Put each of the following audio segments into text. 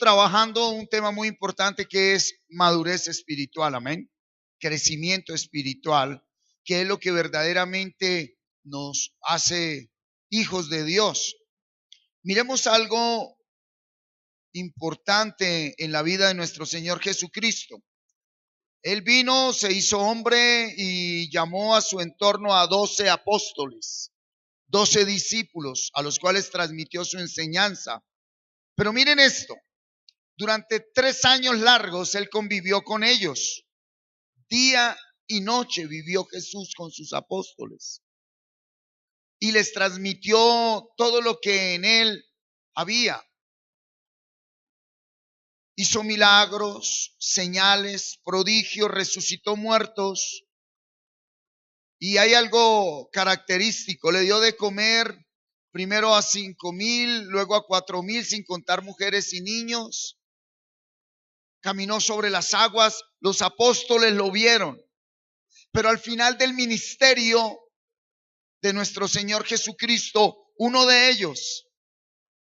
trabajando un tema muy importante que es madurez espiritual, amén. Crecimiento espiritual, que es lo que verdaderamente nos hace hijos de Dios. Miremos algo importante en la vida de nuestro Señor Jesucristo. Él vino, se hizo hombre y llamó a su entorno a 12 apóstoles, 12 discípulos, a los cuales transmitió su enseñanza. Pero miren esto, durante 3 años largos Él convivió con ellos. Día y noche vivió Jesús con sus apóstoles y les transmitió todo lo que en Él había. Hizo milagros, señales, prodigios, resucitó muertos. Y hay algo característico, le dio de comer primero a 5,000, luego a 4,000, sin contar mujeres y niños. Caminó sobre las aguas, los apóstoles lo vieron. Pero al final del ministerio de nuestro Señor Jesucristo, uno de ellos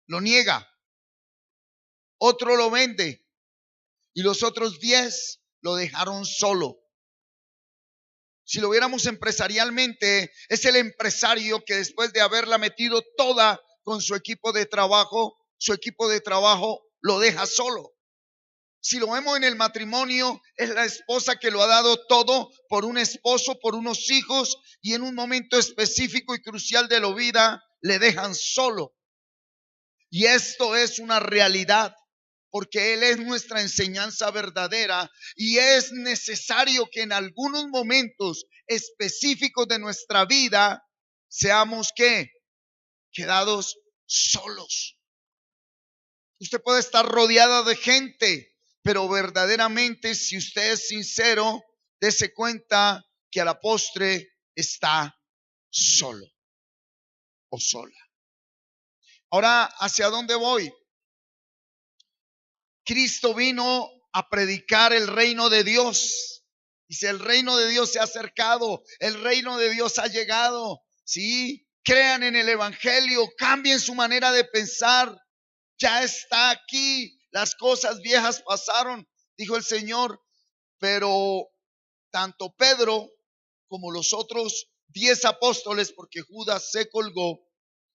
lo niega, otro lo vende y los otros 10 lo dejaron solo. Si lo viéramos empresarialmente, es el empresario que después de haberla metido toda con su equipo de trabajo lo deja solo. Si lo vemos en el matrimonio, es la esposa que lo ha dado todo por un esposo, por unos hijos, y en un momento específico y crucial de la vida le dejan solo. Y esto es una realidad, porque Él es nuestra enseñanza verdadera y es necesario que en algunos momentos específicos de nuestra vida seamos ¿qué? Quedados solos. Usted puede estar rodeada de gente, pero verdaderamente, si usted es sincero, dése cuenta que a la postre está solo o sola. Ahora, ¿hacia dónde voy? Cristo vino a predicar el reino de Dios. Dice, el reino de Dios se ha acercado, el reino de Dios ha llegado. Sí, crean en el evangelio, cambien su manera de pensar. Ya está aquí, las cosas viejas pasaron, dijo el Señor. Pero tanto Pedro como los otros 10 apóstoles, porque Judas se colgó,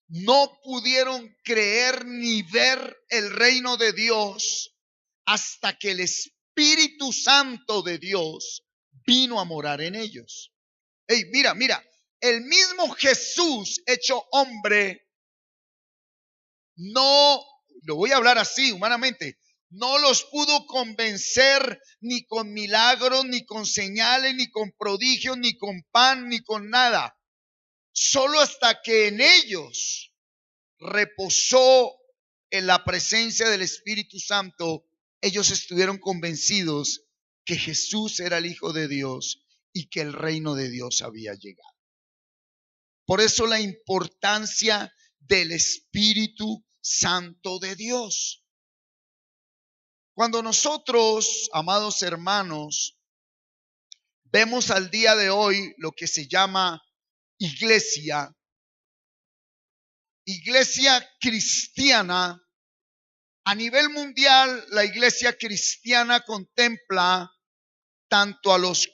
no pudieron creer ni ver el reino de Dios hasta que el Espíritu Santo de Dios vino a morar en ellos. Hey, mira, el mismo Jesús hecho hombre, no, lo voy a hablar así humanamente, no los pudo convencer ni con milagros, ni con señales, ni con prodigios, ni con pan, ni con nada. Solo hasta que en ellos reposó en la presencia del Espíritu Santo, ellos estuvieron convencidos que Jesús era el Hijo de Dios y que el reino de Dios había llegado. Por eso la importancia del Espíritu Santo de Dios. Cuando nosotros, amados hermanos, vemos al día de hoy lo que se llama iglesia cristiana, a nivel mundial, la iglesia cristiana contempla tanto a los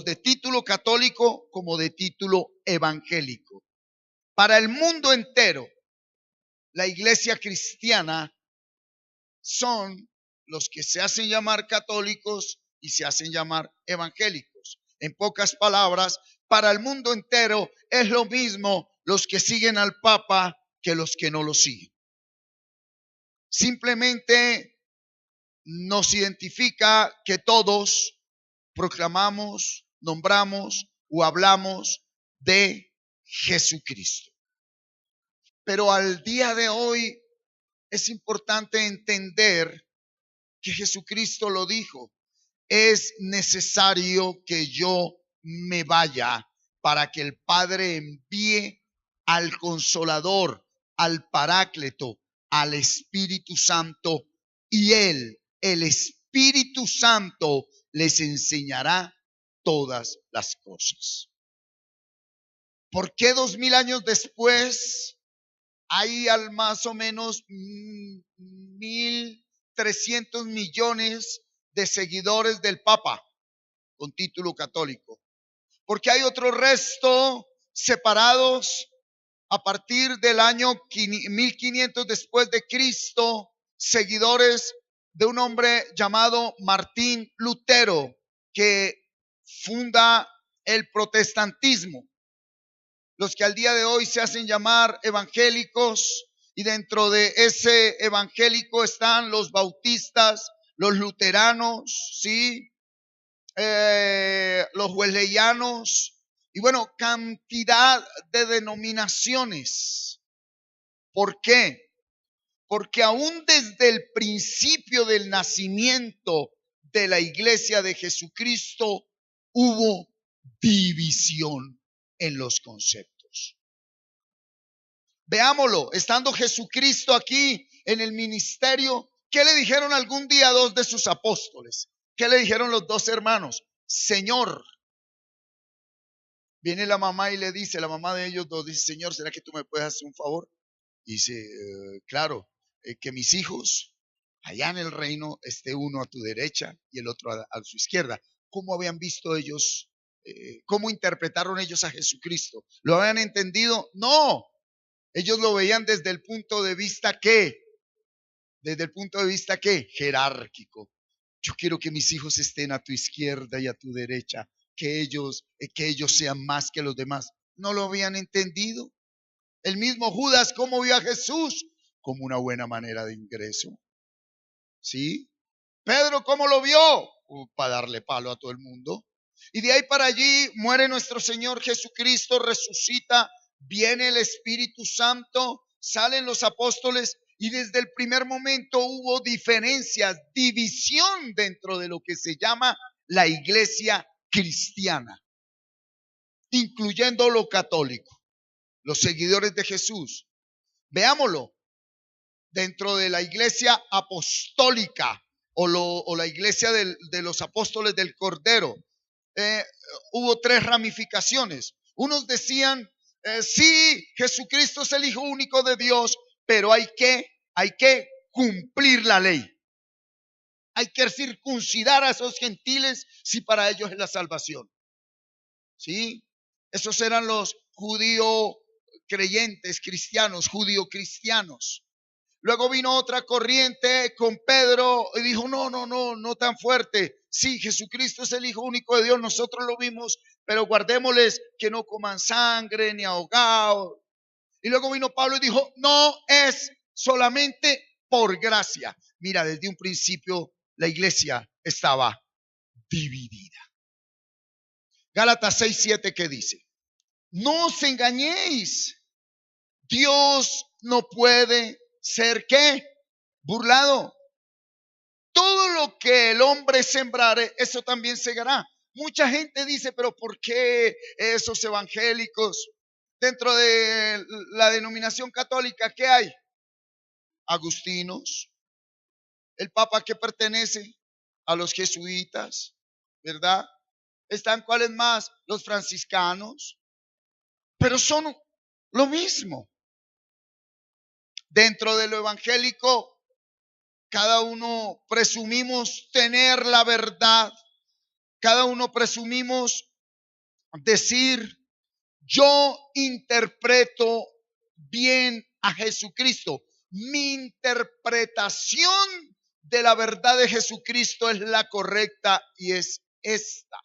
de título católico como de título evangélico. Para el mundo entero, la iglesia cristiana son los que se hacen llamar católicos y se hacen llamar evangélicos. En pocas palabras, para el mundo entero es lo mismo los que siguen al Papa que los que no lo siguen. Simplemente nos identifica que todos proclamamos, nombramos o hablamos de Jesucristo. Pero al día de hoy es importante entender que Jesucristo lo dijo. Es necesario que yo me vaya para que el Padre envíe al Consolador, al Paráclito, al Espíritu Santo, y Él, el Espíritu Santo, les enseñará todas las cosas. ¿Por qué 2000 años después hay al más o menos 1000 300 millones de seguidores del Papa con título católico. Porque hay otro resto separados a partir del año 1500 después de Cristo, seguidores de un hombre llamado Martín Lutero, que funda el protestantismo, los que al día de hoy se hacen llamar evangélicos, y dentro de ese evangélico están los bautistas, los luteranos, ¿sí? Los wesleyanos, y bueno, cantidad de denominaciones. ¿Por qué? Porque aún desde el principio del nacimiento de la iglesia de Jesucristo hubo división en los conceptos. Veámoslo, estando Jesucristo aquí en el ministerio, ¿qué le dijeron algún día a dos de sus apóstoles? ¿Qué le dijeron los dos hermanos? Señor. Viene la mamá y le dice, la mamá de ellos dos dice, Señor, ¿será que tú me puedes hacer un favor? Y dice, claro, que mis hijos allá en el reino esté uno a tu derecha y el otro a su izquierda. ¿Cómo habían visto ellos? ¿Cómo interpretaron ellos a Jesucristo? ¿Lo habían entendido? No. Ellos lo veían desde el punto de vista ¿qué? Desde el punto de vista ¿qué? Jerárquico. Yo quiero que mis hijos estén a tu izquierda y a tu derecha, que ellos sean más que los demás. No lo habían entendido. El mismo Judas, ¿cómo vio a Jesús? Como una buena manera de ingreso. ¿Sí? Pedro, ¿cómo lo vio? Para darle palo a todo el mundo. Y de ahí para allí muere nuestro Señor Jesucristo, resucita, viene el Espíritu Santo, salen los apóstoles y desde el primer momento hubo diferencias, división dentro de lo que se llama la iglesia cristiana, incluyendo lo católico, los seguidores de Jesús. Veámoslo, dentro de la iglesia apostólica o la iglesia de los apóstoles del Cordero, hubo tres ramificaciones. Unos decían, sí, Jesucristo es el Hijo único de Dios, pero hay que cumplir la ley. Hay que circuncidar a esos gentiles si para ellos es la salvación. ¿Sí? Esos eran los judío creyentes cristianos, judío cristianos. Luego vino otra corriente con Pedro y dijo, no tan fuerte. Sí, Jesucristo es el Hijo único de Dios, nosotros lo vimos, pero guardémosles que no coman sangre ni ahogados. Y luego vino Pablo y dijo, no es solamente por gracia. Mira, desde un principio la iglesia estaba dividida. Gálatas 6:7, ¿qué dice? No os engañéis. Dios no puede ser ¿qué? Burlado. Todo lo que el hombre sembrare, eso también segará. Mucha gente dice, pero ¿por qué esos evangélicos? Dentro de la denominación católica, ¿qué hay? Agustinos, el Papa que pertenece a los jesuitas, ¿verdad? Están cuáles más, los franciscanos, pero son lo mismo. Dentro de lo evangélico, cada uno presumimos tener la verdad, cada uno presumimos decir, yo interpreto bien a Jesucristo. Mi interpretación de la verdad de Jesucristo es la correcta y es esta.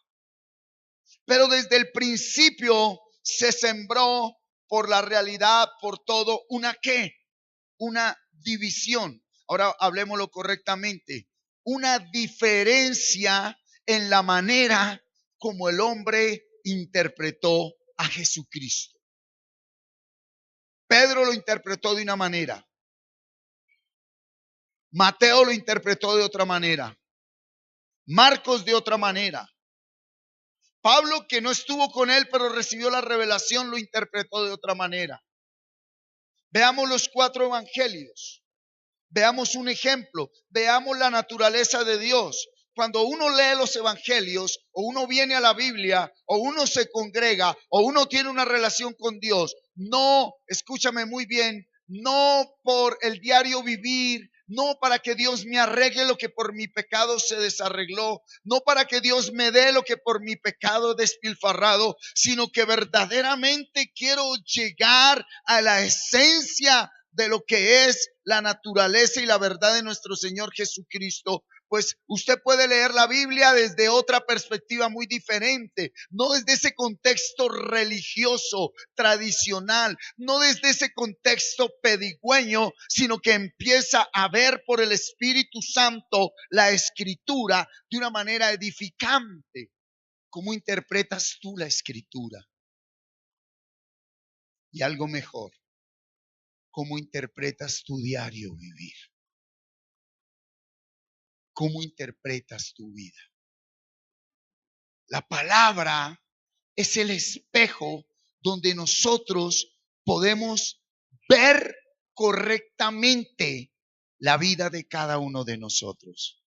Pero desde el principio se sembró por la realidad, por todo, ¿una qué? Una división. Ahora hablemoslo correctamente. Una diferencia en la manera como el hombre interpretó a Jesucristo. Pedro lo interpretó de una manera. Mateo lo interpretó de otra manera. Marcos de otra manera. Pablo, que no estuvo con él, pero recibió la revelación, lo interpretó de otra manera. Veamos los 4 evangelios. Veamos un ejemplo. Veamos la naturaleza de Dios. Cuando uno lee los evangelios, o uno viene a la Biblia, o uno se congrega, o uno tiene una relación con Dios, no, escúchame muy bien, no por el diario vivir, no para que Dios me arregle lo que por mi pecado se desarregló, no para que Dios me dé lo que por mi pecado he despilfarrado, sino que verdaderamente quiero llegar a la esencia de lo que es la naturaleza y la verdad de nuestro Señor Jesucristo. Pues usted puede leer la Biblia desde otra perspectiva muy diferente, no desde ese contexto religioso, tradicional, no desde ese contexto pedigüeño, sino que empieza a ver por el Espíritu Santo la Escritura de una manera edificante. ¿Cómo interpretas tú la Escritura? Y algo mejor, ¿cómo interpretas tu diario vivir? ¿Cómo interpretas tu vida? La palabra es el espejo donde nosotros podemos ver correctamente la vida de cada uno de nosotros.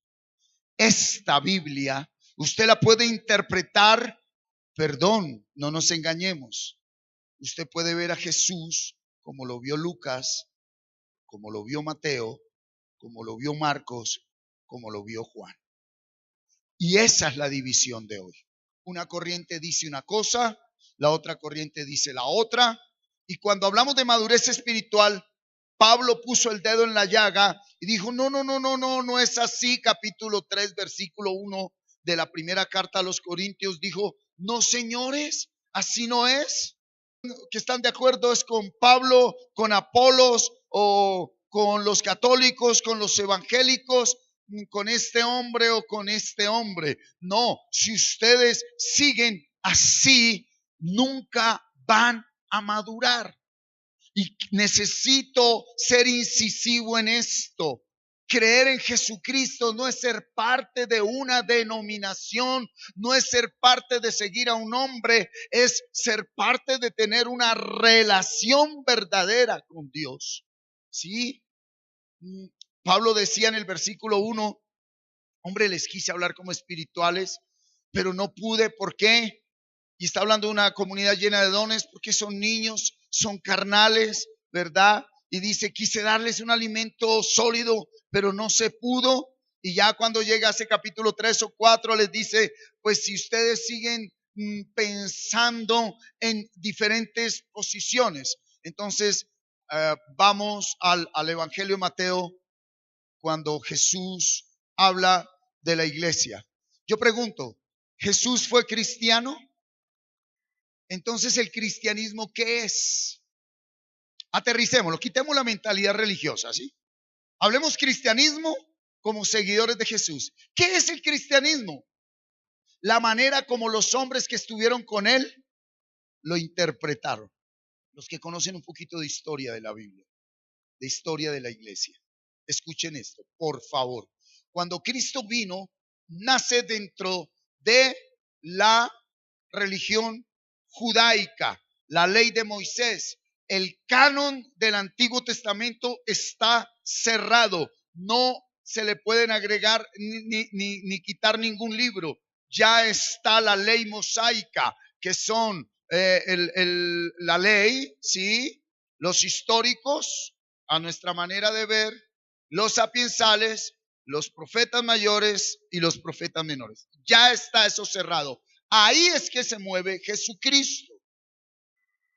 Esta Biblia, usted la puede interpretar, perdón, no nos engañemos. Usted puede ver a Jesús como lo vio Lucas, como lo vio Mateo, como lo vio Marcos, como lo vio Juan. Y esa es la división de hoy. Una corriente dice una cosa, la otra corriente dice la otra. Y cuando hablamos de madurez espiritual, Pablo puso el dedo en la llaga y dijo, no es así. Capítulo 3, versículo 1 de la primera carta a los Corintios dijo, no señores, así no es. Que están de acuerdo es con Pablo, con Apolos o con los católicos, con los evangélicos, con este hombre o con este hombre. No, si ustedes siguen así, nunca van a madurar. Y necesito ser incisivo en esto. Creer en Jesucristo no es ser parte de una denominación, no es ser parte de seguir a un hombre, es ser parte de tener una relación verdadera con Dios. ¿Sí? Pablo decía en el versículo 1, hombre, les quise hablar como espirituales, pero no pude. ¿Por qué? Y está hablando de una comunidad llena de dones, porque son niños, son carnales, ¿verdad? Y dice, quise darles un alimento sólido, pero no se pudo. Y ya cuando llega a ese capítulo 3 o 4, les dice, pues si ustedes siguen pensando en diferentes posiciones. Entonces, vamos al Evangelio de Mateo, cuando Jesús habla de la iglesia. Yo pregunto, ¿Jesús fue cristiano? Entonces, ¿el cristianismo qué es? Aterricémoslo, quitemos la mentalidad religiosa, ¿sí? Hablemos cristianismo como seguidores de Jesús. ¿Qué es el cristianismo? La manera como los hombres que estuvieron con él lo interpretaron. Los que conocen un poquito de historia de la Biblia, de historia de la iglesia. Escuchen esto, por favor. Cuando Cristo vino, nace dentro de la religión judaica, la ley de Moisés. El canon del Antiguo Testamento está cerrado. No se le pueden agregar ni quitar ningún libro. Ya está la ley mosaica, que son la ley, ¿sí? Los históricos, a nuestra manera de ver, los sapiensales, los profetas mayores y los profetas menores. Ya está eso cerrado. Ahí es que se mueve Jesucristo.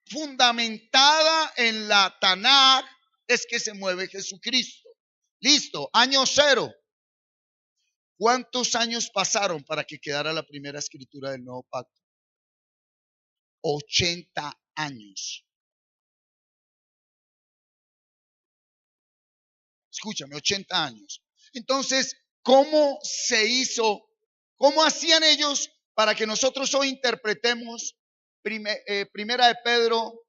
Fundamentada en la Tanaj es que se mueve Jesucristo. Listo, año cero. ¿Cuántos años pasaron para que quedara la primera escritura del nuevo pacto? 80 años. Escúchame, 80 años. Entonces, ¿cómo se hizo? ¿Cómo hacían ellos para que nosotros hoy interpretemos Primera de Pedro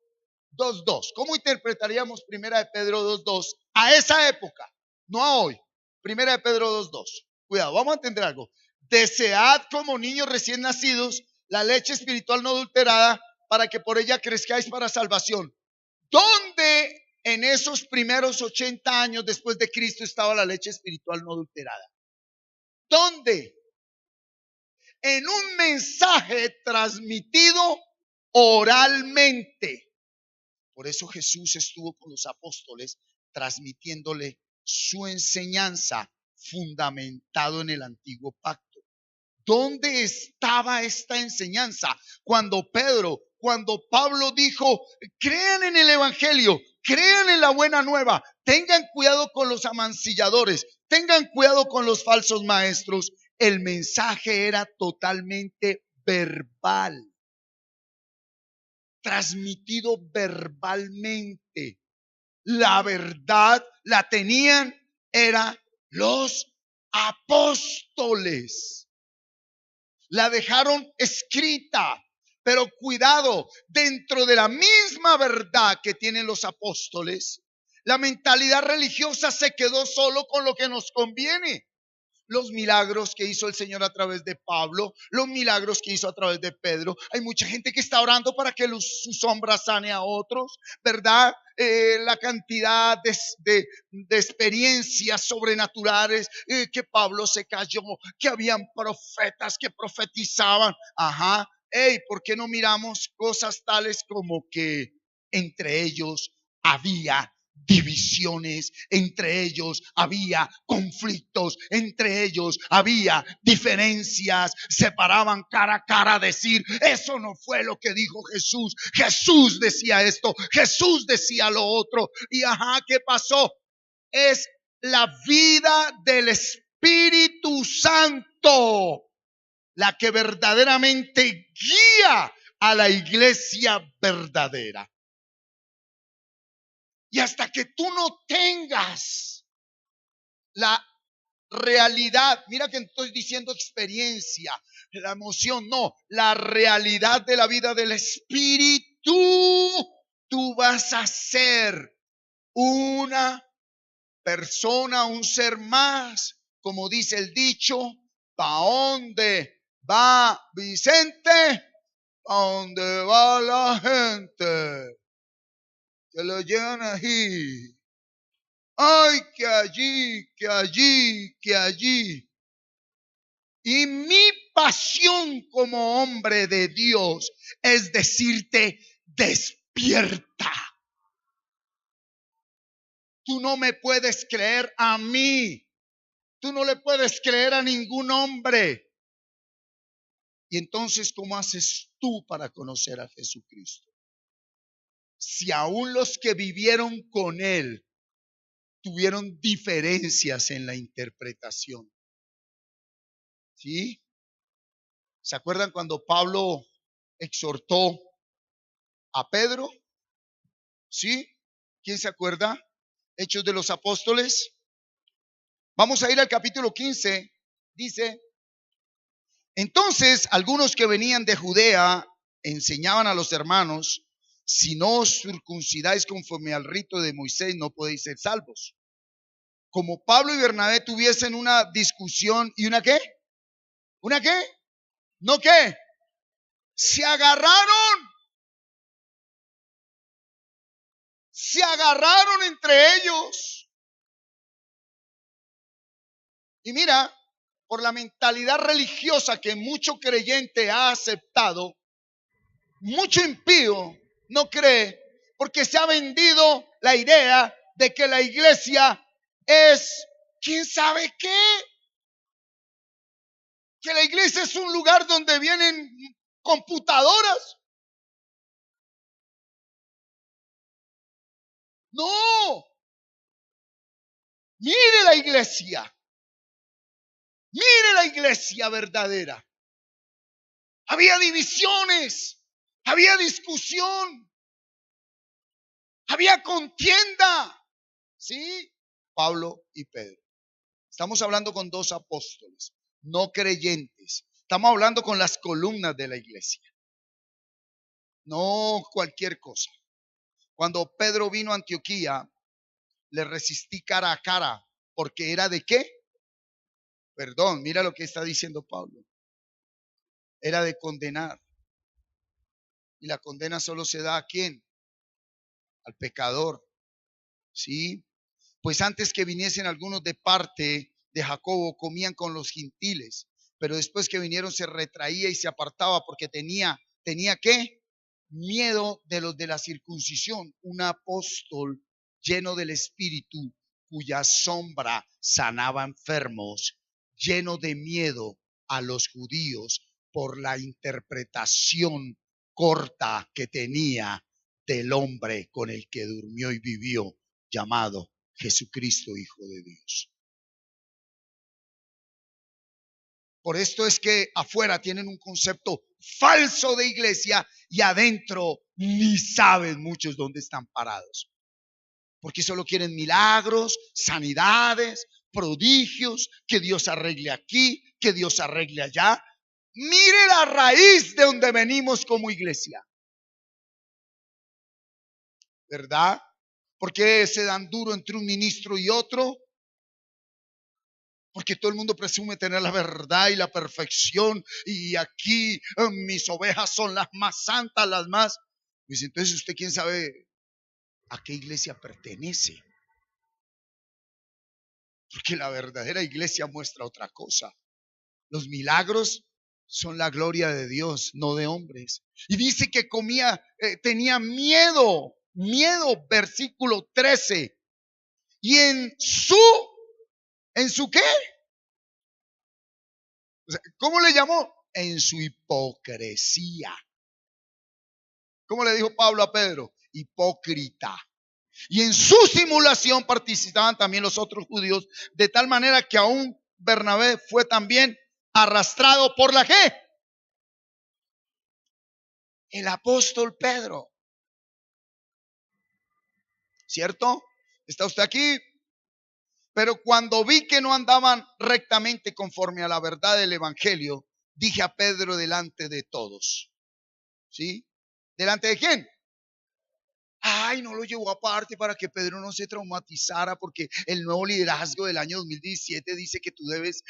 2:2? ¿Cómo interpretaríamos Primera de Pedro 2:2 a esa época? No a hoy. Primera de Pedro 2:2. Cuidado, vamos a entender algo. Desead como niños recién nacidos la leche espiritual no adulterada, para que por ella crezcáis para salvación. ¿Dónde en esos primeros 80 años después de Cristo estaba la leche espiritual no adulterada? ¿Dónde? En un mensaje transmitido oralmente. Por eso Jesús estuvo con los apóstoles transmitiéndole su enseñanza fundamentado en el antiguo pacto. ¿Dónde estaba esta enseñanza? Cuando Pablo dijo, crean en el evangelio, crean en la buena nueva, tengan cuidado con los amancilladores, tengan cuidado con los falsos maestros. El mensaje era totalmente verbal, transmitido verbalmente. La verdad la tenían, eran los apóstoles. La dejaron escrita, pero cuidado, dentro de la misma verdad que tienen los apóstoles, la mentalidad religiosa se quedó solo con lo que nos conviene. Los milagros que hizo el Señor a través de Pablo, los milagros que hizo a través de Pedro. Hay mucha gente que está orando para que su sombra sane a otros, ¿verdad? La cantidad de experiencias sobrenaturales, que Pablo se cayó, que habían profetas que profetizaban. Ajá. ¿Por qué no miramos cosas tales como que entre ellos había divisiones, entre ellos había conflictos, entre ellos había diferencias, se paraban cara a cara a decir, eso no fue lo que dijo Jesús, Jesús decía esto, Jesús decía lo otro, y ¿qué pasó? Es la vida del Espíritu Santo la que verdaderamente guía a la iglesia verdadera. Y hasta que tú no tengas la realidad, mira que estoy diciendo experiencia, la emoción, no, la realidad de la vida del Espíritu, tú vas a ser una persona, un ser más, como dice el dicho, ¿pa' dónde va Vicente? ¿Pa' dónde va la gente? Que lo llevan ahí. Ay, que allí, que allí, que allí. Y mi pasión como hombre de Dios es decirte, despierta. Tú no me puedes creer a mí. Tú no le puedes creer a ningún hombre. Y entonces, ¿cómo haces tú para conocer a Jesucristo? Si aún los que vivieron con Él tuvieron diferencias en la interpretación. ¿Sí? ¿Se acuerdan cuando Pablo exhortó a Pedro? ¿Sí? ¿Quién se acuerda? Hechos de los Apóstoles. Vamos a ir al capítulo 15. Dice, entonces algunos que venían de Judea enseñaban a los hermanos, si no os circuncidáis conforme al rito de Moisés, no podéis ser salvos. Como Pablo y Bernabé tuviesen una discusión y una ¿qué? ¿Una qué? ¿No qué? Se agarraron entre ellos. Y mira, por la mentalidad religiosa que mucho creyente ha aceptado, mucho impío no cree, porque se ha vendido la idea de que la iglesia es quién sabe qué, que la iglesia es un lugar donde vienen computadoras. No, mire la iglesia verdadera. Había divisiones, había discusión, había contienda. ¿Sí? Pablo y Pedro. Estamos hablando con dos apóstoles, no creyentes. Estamos hablando con las columnas de la iglesia. No cualquier cosa. Cuando Pedro vino a Antioquía, le resistí cara a cara, porque era de qué? Perdón, mira lo que está diciendo Pablo. Era de condenar. Y la condena solo se da a quién? Al pecador. ¿Sí? Pues antes que viniesen algunos de parte de Jacobo, comían con los gentiles, pero después que vinieron se retraía y se apartaba porque tenía ¿qué? Miedo de los de la circuncisión. Un apóstol lleno del Espíritu cuya sombra sanaba enfermos, lleno de miedo a los judíos por la interpretación corta que tenía del hombre con el que durmió y vivió, llamado Jesucristo, Hijo de Dios. Por esto es que afuera tienen un concepto falso de iglesia y adentro ni saben muchos dónde están parados. Porque solo quieren milagros, sanidades, prodigios, que Dios arregle aquí, que Dios arregle allá. Mire la raíz de donde venimos como iglesia. ¿Verdad? ¿Por qué se dan duro entre un ministro y otro? Porque todo el mundo presume tener la verdad y la perfección. Y aquí mis ovejas son las más santas, las más. Pues entonces, ¿usted quién sabe a qué iglesia pertenece? Porque la verdadera iglesia muestra otra cosa. Los milagros son la gloria de Dios, no de hombres. Y dice que tenía miedo, versículo 13. Y ¿en su qué? O sea, ¿cómo le llamó? En su hipocresía. ¿Cómo le dijo Pablo a Pedro? Hipócrita. Y en su simulación participaban también los otros judíos, de tal manera que aún Bernabé fue también arrastrado por la ¿qué? El apóstol Pedro. ¿Cierto? ¿Está usted aquí? Pero cuando vi que no andaban rectamente conforme a la verdad del evangelio, dije a Pedro delante de todos. ¿Sí? ¿Delante de quién? Ay, no lo llevó aparte para que Pedro no se traumatizara, porque el nuevo liderazgo del año 2017 dice que tú debes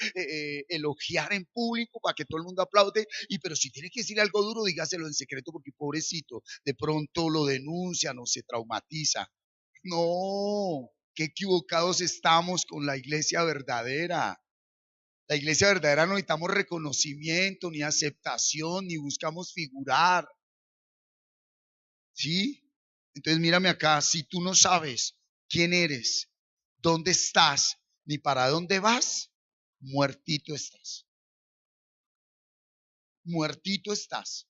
elogiar en público para que todo el mundo aplaude, pero si tiene que decir algo duro, dígaselo en secreto, porque pobrecito, de pronto lo denuncian o se traumatiza. No, qué equivocados estamos con la iglesia verdadera. La iglesia verdadera no necesitamos reconocimiento, ni aceptación, ni buscamos figurar. ¿Sí? Entonces mírame acá, si tú no sabes quién eres, dónde estás, ni para dónde vas, muertito estás. Muertito estás.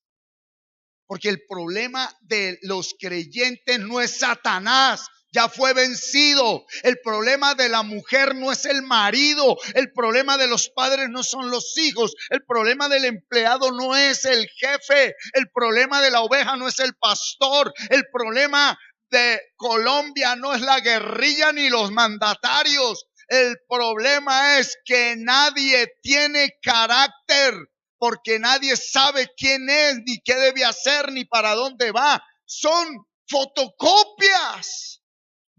Porque el problema de los creyentes no es Satanás, ya fue vencido. El problema de la mujer no es el marido. El problema de los padres no son los hijos. El problema del empleado no es el jefe. El problema de la oveja no es el pastor. El problema de Colombia no es la guerrilla ni los mandatarios. El problema es que nadie tiene carácter, porque nadie sabe quién es, ni qué debe hacer, ni para dónde va. Son fotocopias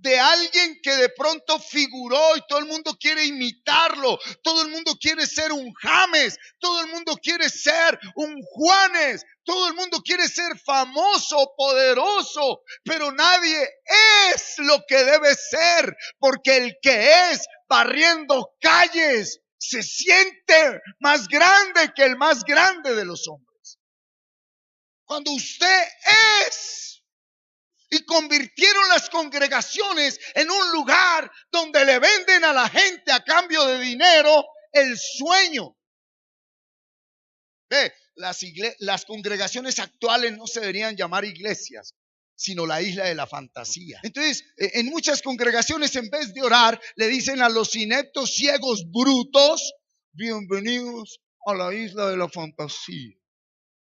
de alguien que de pronto figuró y todo el mundo quiere imitarlo, todo el mundo quiere ser un James, todo el mundo quiere ser un Juanes, todo el mundo quiere ser famoso, poderoso, pero nadie es lo que debe ser, porque el que es barriendo calles se siente más grande que el más grande de los hombres. Cuando usted es, y convirtieron las congregaciones en un lugar donde le venden a la gente a cambio de dinero el sueño. Ve, las congregaciones actuales no se deberían llamar iglesias, sino la isla de la fantasía. Entonces, en muchas congregaciones, en vez de orar, le dicen a los ineptos, ciegos, brutos: bienvenidos a la isla de la fantasía.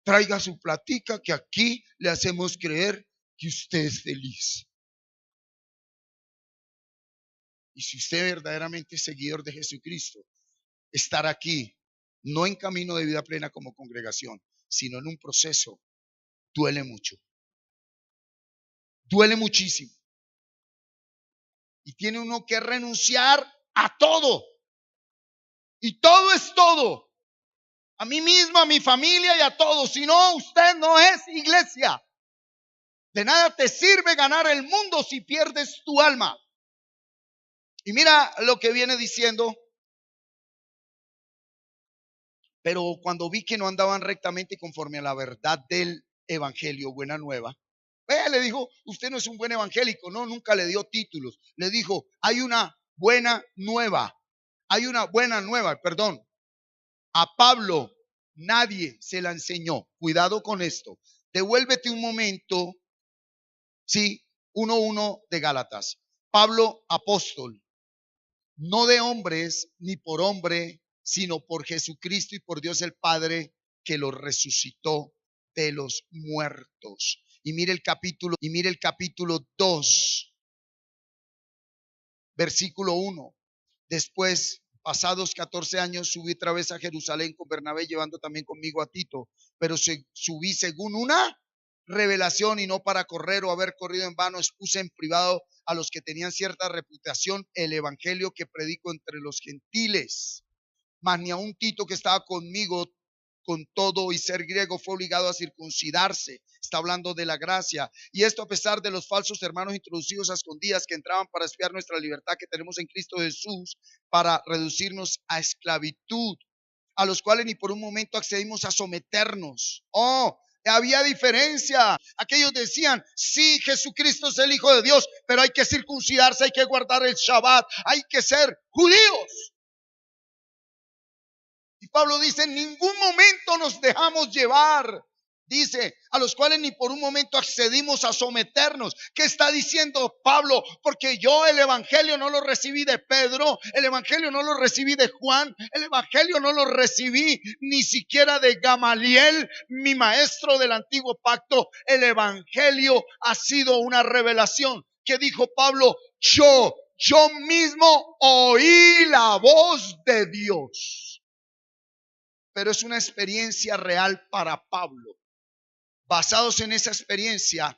Traiga su platica, que aquí le hacemos creer que usted es feliz. Y si usted verdaderamente es seguidor de Jesucristo, estar aquí, no en camino de vida plena como congregación, sino en un proceso, duele mucho. Duele muchísimo. Y tiene uno que renunciar a todo. Y todo es todo. A mí mismo, a mi familia y a todo. Si no, usted no es iglesia. De nada te sirve ganar el mundo si pierdes tu alma. Y mira lo que viene diciendo. Pero cuando vi que no andaban rectamente conforme a la verdad del evangelio, buena nueva, le dijo: usted no es un buen evangélico. No, nunca le dio títulos. Le dijo: hay una buena nueva. Hay una buena nueva, perdón. A Pablo nadie se la enseñó. Cuidado con esto. Devuélvete un momento. Sí, 1:1 de Gálatas. Pablo, apóstol, no de hombres ni por hombre, sino por Jesucristo y por Dios el Padre, que lo resucitó de los muertos. Y mire el capítulo 2, versículo 1. Después, pasados 14 años, subí otra vez a Jerusalén con Bernabé, llevando también conmigo a Tito, pero subí según una revelación y no para correr o haber corrido en vano. Expuse en privado a los que tenían cierta reputación el evangelio que predico entre los gentiles. Mas ni aun Tito, que estaba conmigo, con todo y ser griego, fue obligado a circuncidarse. Está hablando de la gracia. Y esto a pesar de los falsos hermanos introducidos a escondidas que entraban para espiar nuestra libertad que tenemos en Cristo Jesús, para reducirnos a esclavitud, a los cuales ni por un momento accedimos a someternos. Había diferencia. Aquellos decían, sí, Jesucristo es el Hijo de Dios, pero hay que circuncidarse, hay que guardar el Shabbat, hay que ser judíos. Y Pablo dice, en ningún momento nos dejamos llevar. Dice, a los cuales ni por un momento accedimos a someternos. ¿Qué está diciendo Pablo? Porque yo el evangelio no lo recibí de Pedro, el evangelio no lo recibí de Juan, el evangelio no lo recibí ni siquiera de Gamaliel, mi maestro del antiguo pacto. El evangelio ha sido una revelación. ¿Qué dijo Pablo? Yo mismo oí la voz de Dios. Pero es una experiencia real para Pablo. Basados en esa experiencia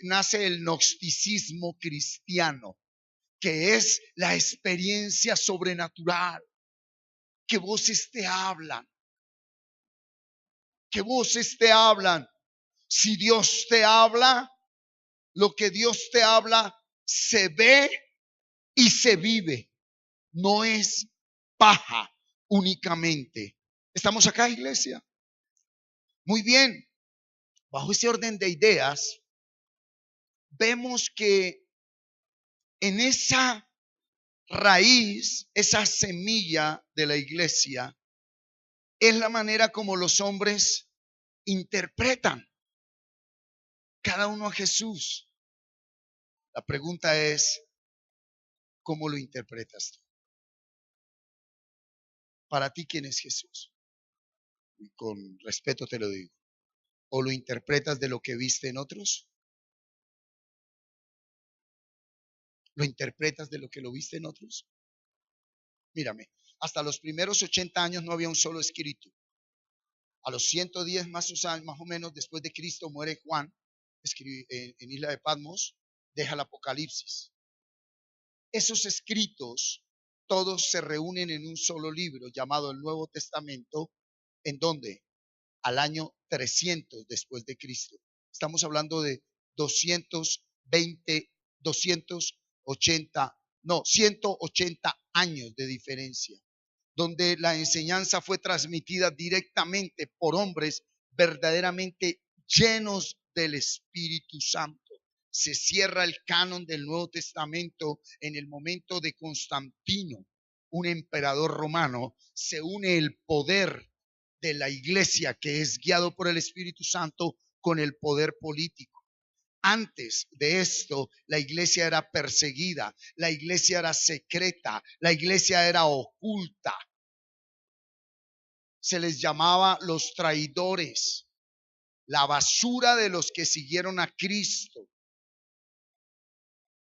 nace el gnosticismo cristiano, que es la experiencia sobrenatural. Que voces te hablan. Que voces te hablan. Si Dios te habla, lo que Dios te habla se ve y se vive. No es paja únicamente. ¿Estamos acá, iglesia? Muy bien. Bajo ese orden de ideas, vemos que en esa raíz, esa semilla de la iglesia, es la manera como los hombres interpretan cada uno a Jesús. La pregunta es, ¿cómo lo interpretas tú? Para ti, ¿quién es Jesús? Y con respeto te lo digo. ¿O lo interpretas de lo que viste en otros? ¿Lo interpretas de lo que lo viste en otros? Mírame, hasta los primeros 80 años no había un solo escrito. A los 110 más o menos después de Cristo muere Juan, escribe en Isla de Patmos, deja el Apocalipsis. Esos escritos todos se reúnen en un solo libro llamado el Nuevo Testamento. ¿En dónde? Al año 300 después de Cristo. Estamos hablando de 180 años de diferencia, donde la enseñanza fue transmitida directamente por hombres verdaderamente llenos del Espíritu Santo. Se cierra el canon del Nuevo Testamento en el momento de Constantino, un emperador romano. Se une el poder de la iglesia, que es guiado por el Espíritu Santo, con el poder político. Antes de esto, la iglesia era perseguida, la iglesia era secreta, la iglesia era oculta. Se les llamaba los traidores, la basura de los que siguieron a Cristo.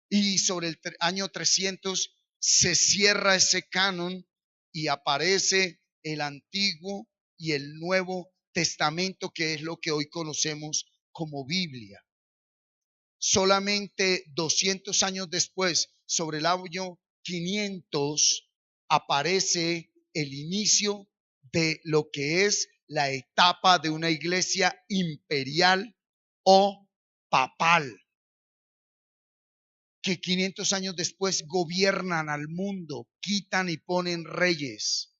Y sobre el año 300 se cierra ese canon y aparece el Antiguo y el Nuevo Testamento, que es lo que hoy conocemos como Biblia. Solamente 200 años después, sobre el año 500, aparece el inicio de lo que es la etapa de una iglesia imperial o papal, que 500 años después gobiernan al mundo, quitan y ponen reyes.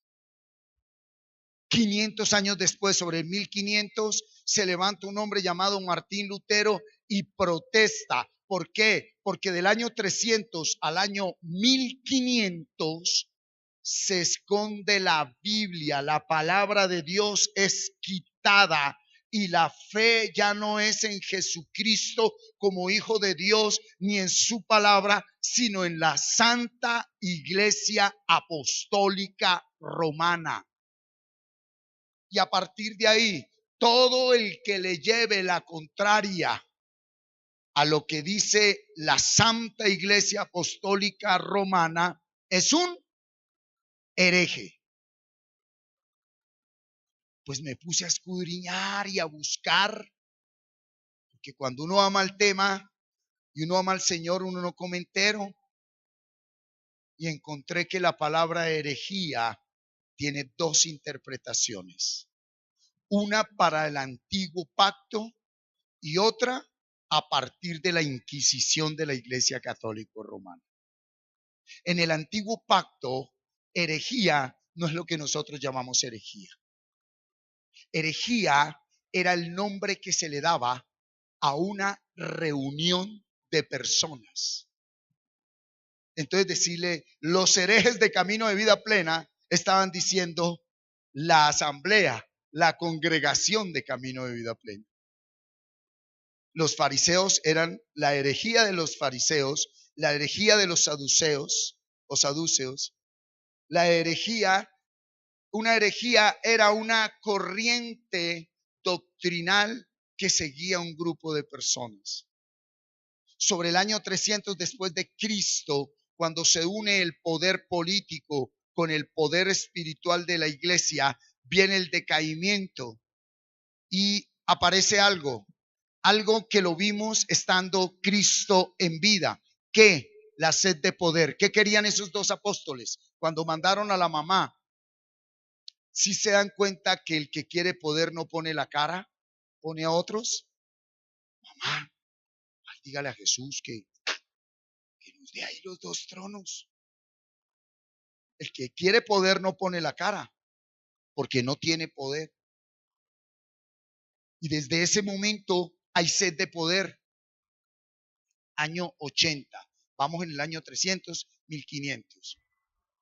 500 años después, sobre el 1500, se levanta un hombre llamado Martín Lutero y protesta ¿Por qué? Porque del año 300 al año 1500 se esconde la Biblia, la palabra de Dios es quitada y la fe ya no es en Jesucristo como Hijo de Dios ni en su palabra, sino en la Santa Iglesia Apostólica Romana. Y a partir de ahí, todo el que le lleve la contraria a lo que dice la Santa Iglesia Apostólica Romana es un hereje. Pues me puse a escudriñar y a buscar, porque cuando uno ama el tema y uno ama al Señor, uno no come entero. Y encontré que la palabra herejía tiene dos interpretaciones. Una para el antiguo pacto y otra a partir de la Inquisición de la Iglesia Católica Romana. En el antiguo pacto, herejía no es lo que nosotros llamamos herejía. Herejía era el nombre que se le daba a una reunión de personas. Entonces decirle, los herejes de Camino de Vida Plena estaban diciendo la asamblea, la congregación de Camino de Vida Plena. Los fariseos eran la herejía de los fariseos, la herejía de los saduceos o saduceos. La herejía, una herejía era una corriente doctrinal que seguía un grupo de personas. Sobre el año 300 después de Cristo, cuando se une el poder político con el poder espiritual de la iglesia, viene el decaimiento y aparece algo que lo vimos estando Cristo en vida. ¿Qué? La sed de poder. ¿Qué querían esos dos apóstoles cuando mandaron a la mamá? Si se dan cuenta que el que quiere poder no pone la cara, pone a otros. Mamá, dígale a Jesús que nos dé ahí los dos tronos. El que quiere poder no pone la cara, porque no tiene poder. Y desde ese momento hay sed de poder. Año 80. Vamos en el año 300, 1500.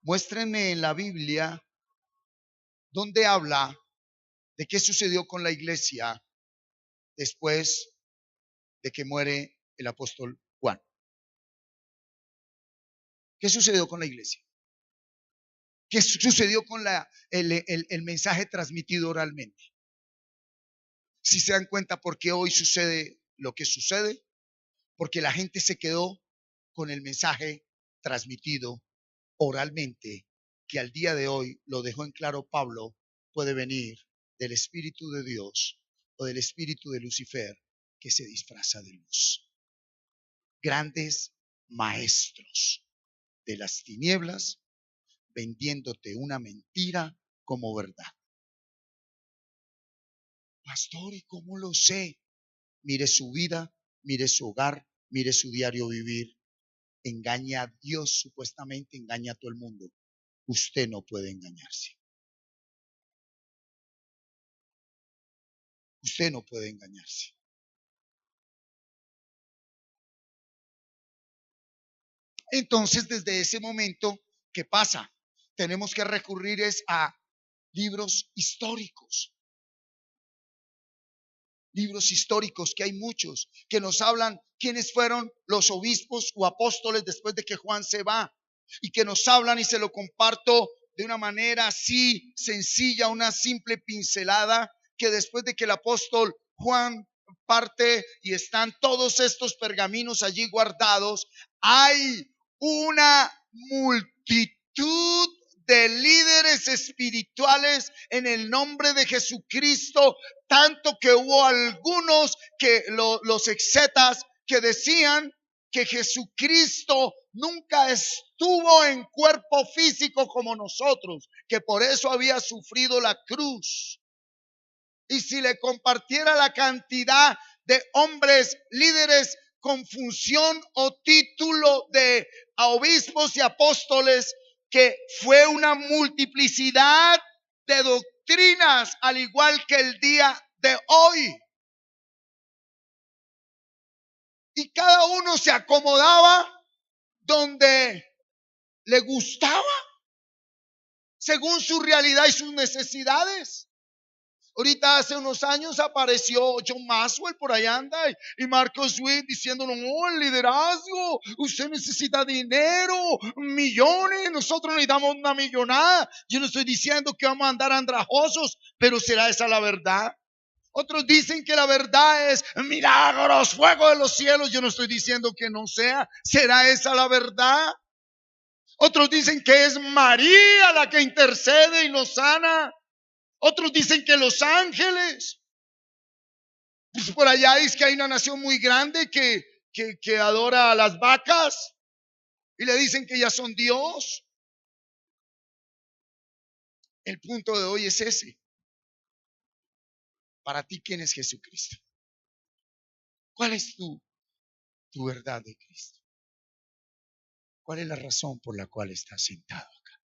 Muéstrenme en la Biblia donde habla de qué sucedió con la iglesia después de que muere el apóstol Juan. ¿Qué sucedió con la iglesia? ¿Qué sucedió con el mensaje transmitido oralmente? Si se dan cuenta por qué hoy sucede lo que sucede, porque la gente se quedó con el mensaje transmitido oralmente, que al día de hoy, lo dejó en claro Pablo, puede venir del Espíritu de Dios o del espíritu de Lucifer que se disfraza de luz. Grandes maestros de las tinieblas vendiéndote una mentira como verdad. Pastor, ¿y cómo lo sé? Mire su vida, mire su hogar, mire su diario vivir. Engaña a Dios, supuestamente engaña a todo el mundo. Usted no puede engañarse. Usted no puede engañarse. Entonces, desde ese momento, ¿qué pasa? Tenemos que recurrir a libros históricos. Libros históricos, que hay muchos, que nos hablan quiénes fueron los obispos o apóstoles después de que Juan se va. Y que nos hablan, y se lo comparto de una manera así sencilla, una simple pincelada, que después de que el apóstol Juan parte y están todos estos pergaminos allí guardados, hay una multitud de líderes espirituales en el nombre de Jesucristo, tanto que hubo algunos que los exetas que decían que Jesucristo nunca estuvo en cuerpo físico como nosotros, que por eso había sufrido la cruz. Y si le compartiera la cantidad de hombres líderes con función o título de obispos y apóstoles, que fue una multiplicidad de doctrinas, al igual que el día de hoy. y cada uno se acomodaba donde le gustaba, según su realidad y sus necesidades. Ahorita hace unos años apareció John Maxwell, por allá anda, y Marcos Witt diciéndonos, no, el liderazgo, usted necesita dinero, millones, nosotros necesitamos una millonada. Yo no estoy diciendo que vamos a andar andrajosos, pero ¿será esa la verdad? Otros dicen que la verdad es milagros, fuego de los cielos. Yo no estoy diciendo que no sea. ¿Será esa la verdad? Otros dicen que es María la que intercede y nos sana. Otros dicen que los ángeles. Pues por allá es que hay una nación muy grande que adora a las vacas y le dicen que ya son Dios. El punto de hoy es ese. Para ti, ¿quién es Jesucristo? ¿Cuál es tu verdad de Cristo? ¿Cuál es la razón por la cual está sentado acá?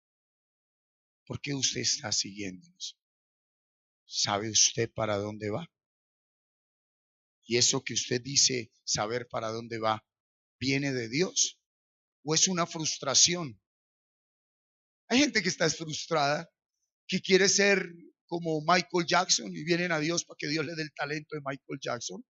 ¿Por qué usted está siguiéndonos? ¿Sabe usted para dónde va? Y eso que usted dice saber para dónde va, ¿viene de Dios o es una frustración? Hay gente que está frustrada, que quiere ser como Michael Jackson y vienen a Dios para que Dios le dé el talento de Michael Jackson.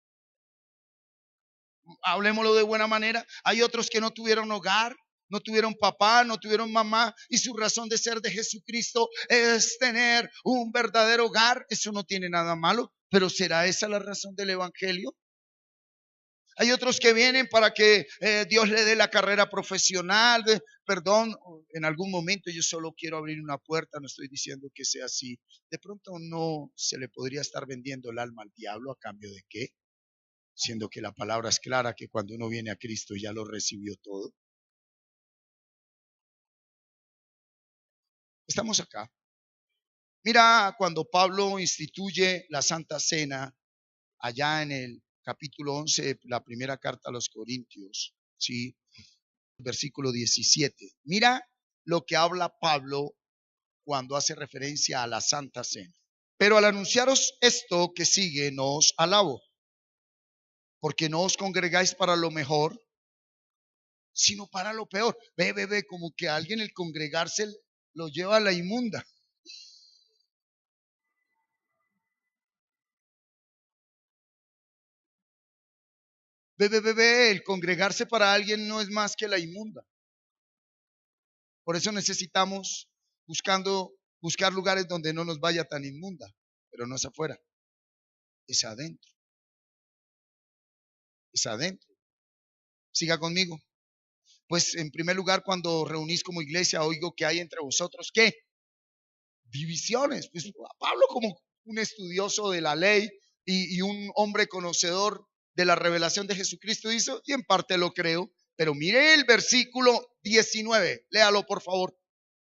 Hablemoslo de buena manera. Hay otros que no tuvieron hogar, no tuvieron papá, no tuvieron mamá, y su razón de ser de Jesucristo es tener un verdadero hogar. Eso no tiene nada malo, pero ¿será esa la razón del evangelio? Hay otros que vienen para que Dios le dé la carrera profesional. Perdón, en algún momento yo solo quiero abrir una puerta, no estoy diciendo que sea así. De pronto no se le podría estar vendiendo el alma al diablo a cambio de qué, siendo que la palabra es clara que cuando uno viene a Cristo ya lo recibió todo. Estamos acá. Mira, cuando Pablo instituye la Santa Cena, allá en el capítulo 11 de la primera carta a los Corintios, ¿sí? Versículo 17. Mira lo que habla Pablo cuando hace referencia a la Santa Cena. Pero al anunciaros esto que sigue, no os alabo, porque no os congregáis para lo mejor, sino para lo peor. Ve, como que alguien el congregarse lo lleva a la inmunda. Ve, el congregarse para alguien no es más que la inmunda. Por eso necesitamos buscar lugares donde no nos vaya tan inmunda, pero no es afuera, es adentro, es adentro. Siga conmigo. Pues en primer lugar, cuando reunís como iglesia, oigo que hay entre vosotros, ¿qué? Divisiones. Pues Pablo, como un estudioso de la ley y un hombre conocedor de la revelación de Jesucristo, hizo, y en parte lo creo, pero mire el versículo 19, léalo por favor,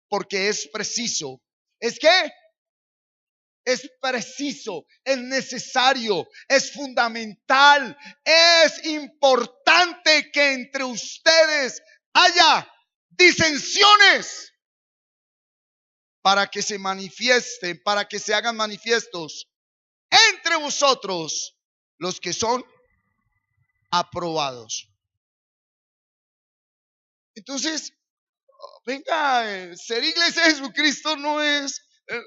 porque es preciso. ¿Es qué? Es preciso, es necesario, es fundamental, es importante que entre ustedes haya disensiones para que se manifiesten, para que se hagan manifiestos entre vosotros los que son aprobados. Entonces, venga, ser iglesia de Jesucristo no es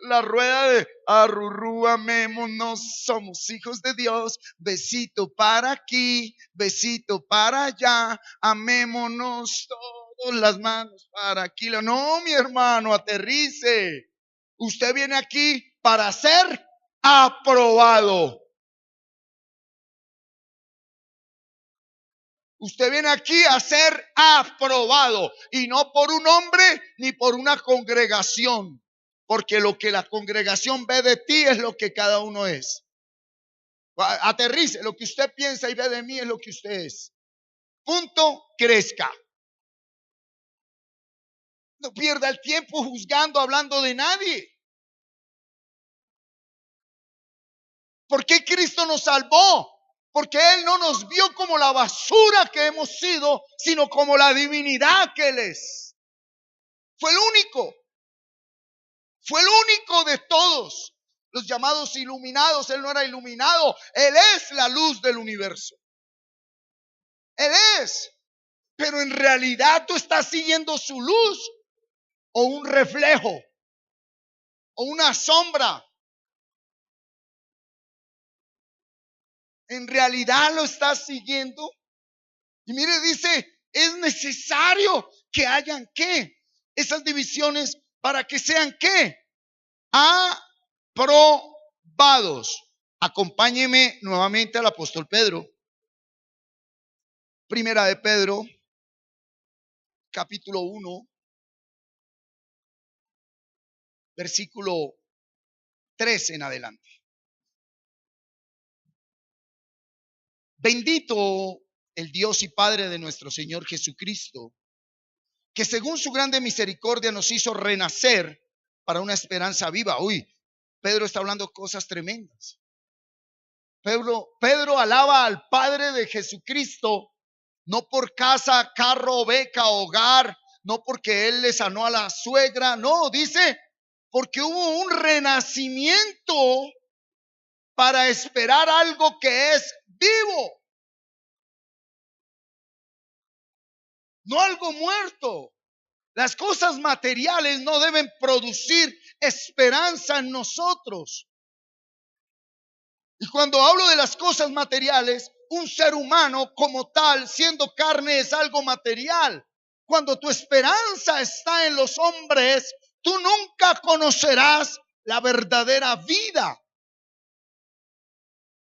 la rueda de arrurú, amémonos, somos hijos de Dios, besito para aquí, besito para allá, amémonos todos, las manos para aquí. No, mi hermano, aterrice. Usted viene aquí para ser aprobado. Usted viene aquí a ser aprobado y no por un hombre ni por una congregación, porque lo que la congregación ve de ti es lo que cada uno es. Aterrice, lo que usted piensa y ve de mí es lo que usted es. Punto, crezca. No pierda el tiempo juzgando, hablando de nadie. ¿Por qué Cristo nos salvó? Porque Él no nos vio como la basura que hemos sido, sino como la divinidad que Él es. Fue el único. Fue el único de todos los llamados iluminados. Él no era iluminado. Él es la luz del universo. Él es. Pero en realidad tú estás siguiendo su luz o un reflejo o una sombra. En realidad lo estás siguiendo. Y mire, dice, es necesario que hayan ¿qué? Esas divisiones para que sean ¿qué? Aprobados. Acompáñeme nuevamente al apóstol Pedro. Primera de Pedro, capítulo 1, versículo 13 en adelante. Bendito el Dios y Padre de nuestro Señor Jesucristo, que según su grande misericordia nos hizo renacer para una esperanza viva. Uy, Pedro está hablando cosas tremendas. Pedro alaba al Padre de Jesucristo, no por casa, carro, beca, hogar, no porque él le sanó a la suegra, no, dice, porque hubo un renacimiento para esperar algo que es vivo, no algo muerto. Las cosas materiales no deben producir esperanza en nosotros. Y cuando hablo de las cosas materiales, un ser humano como tal, siendo carne, es algo material. Cuando tu esperanza está en los hombres, tú nunca conocerás la verdadera vida.